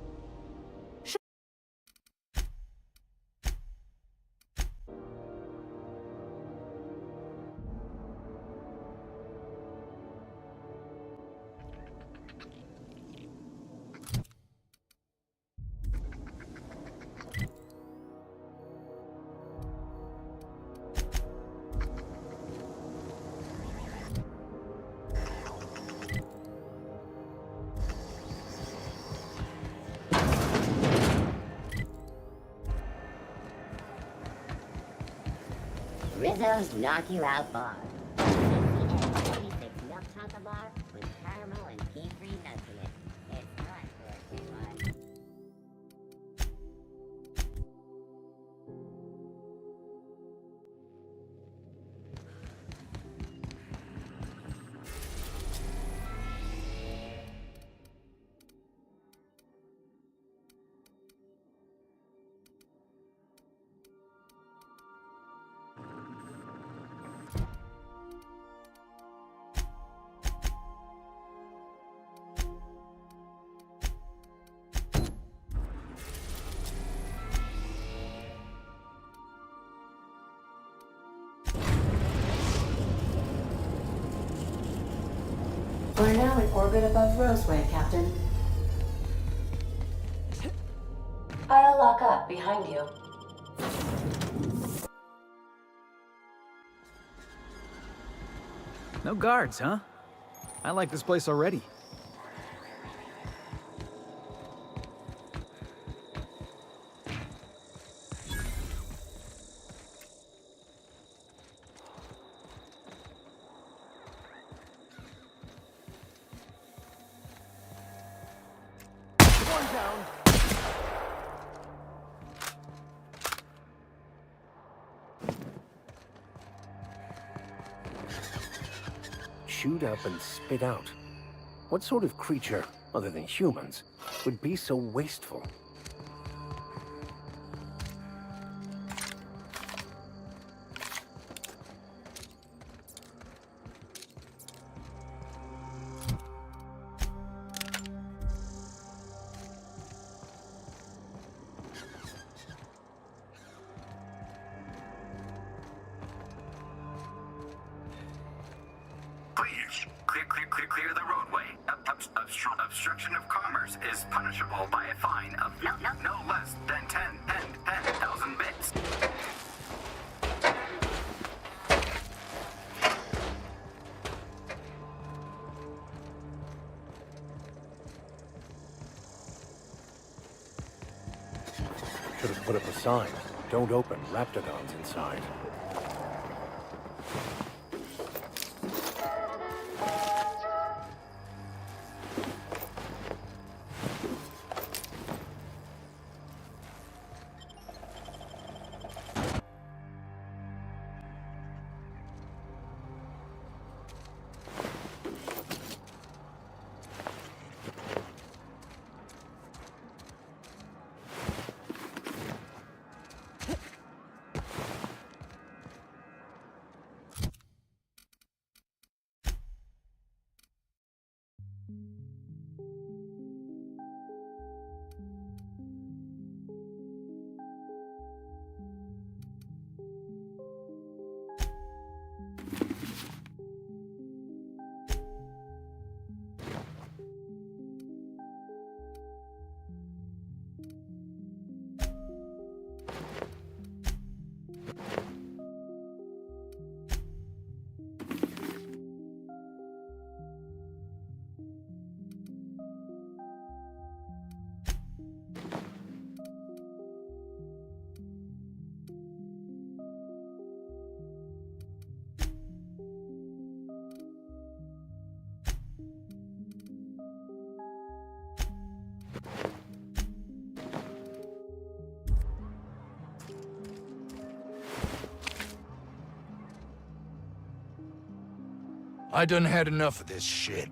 Speaker 15: Rizzo's Knock You Out Bar. 36 milk chocolate bar with caramel and pea-free nuts in it. It's time for a kid one.
Speaker 2: We're now in orbit above Roseway, Captain. I'll lock up behind you.
Speaker 14: No guards, huh? I like this place already.
Speaker 10: One down.
Speaker 4: Chewed up and spit out. What sort of creature, other than humans, would be so wasteful?
Speaker 7: Please, clear the roadway. Obstruction of commerce is punishable by a fine of no less than 10,000 bits.
Speaker 4: Should have put up a sign. Don't open, Raptidons inside.
Speaker 12: I done had enough of this shit.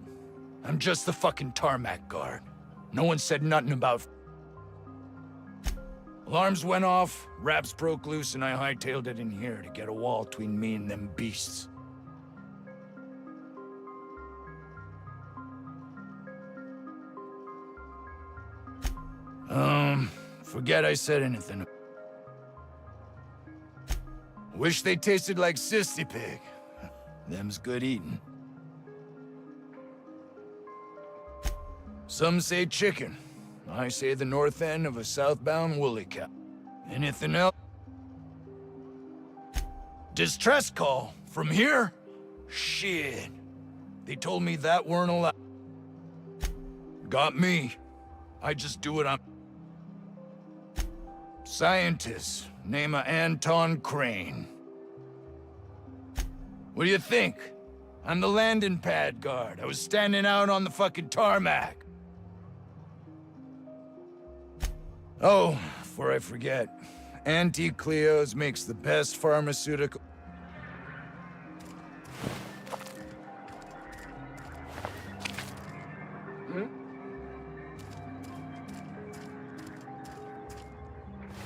Speaker 12: I'm just the fucking tarmac guard. No one said nothing about... Alarms went off, Raps broke loose, and I hightailed it in here to get a wall between me and them beasts. Forget I said anything. Wish they tasted like Sissy Pig. Them's good eating. Some say chicken. I say the north end of a southbound woolly cow. Anything else? Distress call? From here? Shit. They told me that weren't allowed. Got me. I just do what I'm... Scientist. Name of Anton Crane. What do you think? I'm the landing pad guard. I was standing out on the fucking tarmac. Oh, before I forget, Auntie Cleo's makes the best pharmaceutical...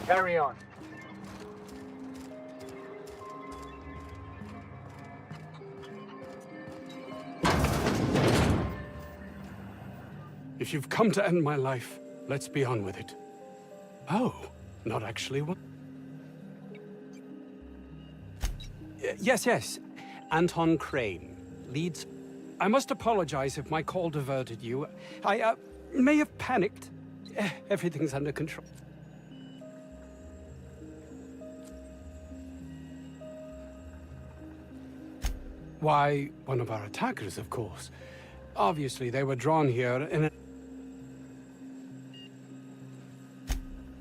Speaker 5: Carry on.
Speaker 8: If you've come to end my life, let's be on with it. Oh, not actually one. Yes. Anton Crane, leads. I must apologize if my call diverted you. I may have panicked. Everything's under control. Why, one of our attackers, of course. Obviously, they were drawn here in a...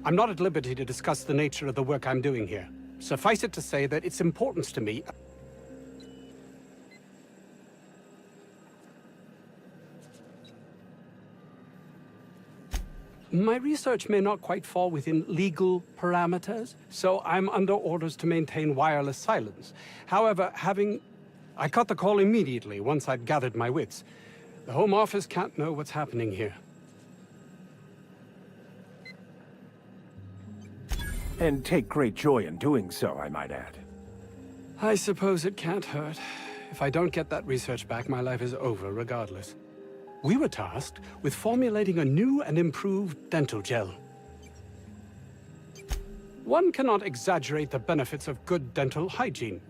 Speaker 8: I'm not at liberty to discuss the nature of the work I'm doing here. Suffice it to say that its importance to me... My research may not quite fall within legal parameters, so I'm under orders to maintain wireless silence. However, I cut the call immediately once I'd gathered my wits. The Home Office can't know what's happening here.
Speaker 4: And take great joy in doing so, I might add.
Speaker 8: I suppose it can't hurt. If I don't get that research back, my life is over regardless. We were tasked with formulating a new and improved dental gel. One cannot exaggerate the benefits of good dental hygiene.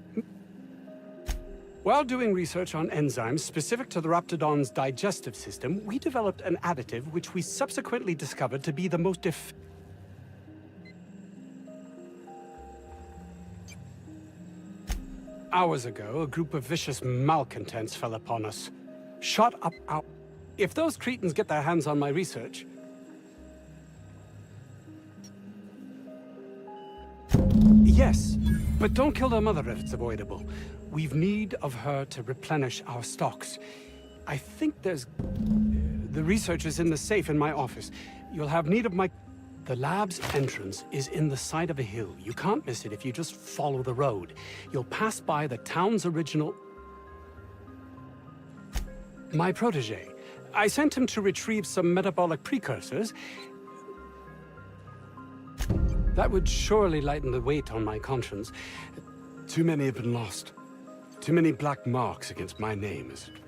Speaker 8: While doing research on enzymes specific to the Raptidon's digestive system, we developed an additive which we subsequently discovered to be the most Hours ago, a group of vicious malcontents fell upon us. Shot up our... If those cretins get their hands on my research... Yes, but don't kill their mother if it's avoidable. We've need of her to replenish our stocks. I think there's... The research is in the safe in my office. You'll have need of my... The lab's entrance is in the side of a hill. You can't miss it if you just follow the road. You'll pass by the town's original... My protege. I sent him to retrieve some metabolic precursors. That would surely lighten the weight on my conscience. Too many have been lost. Too many black marks against my name, as it were.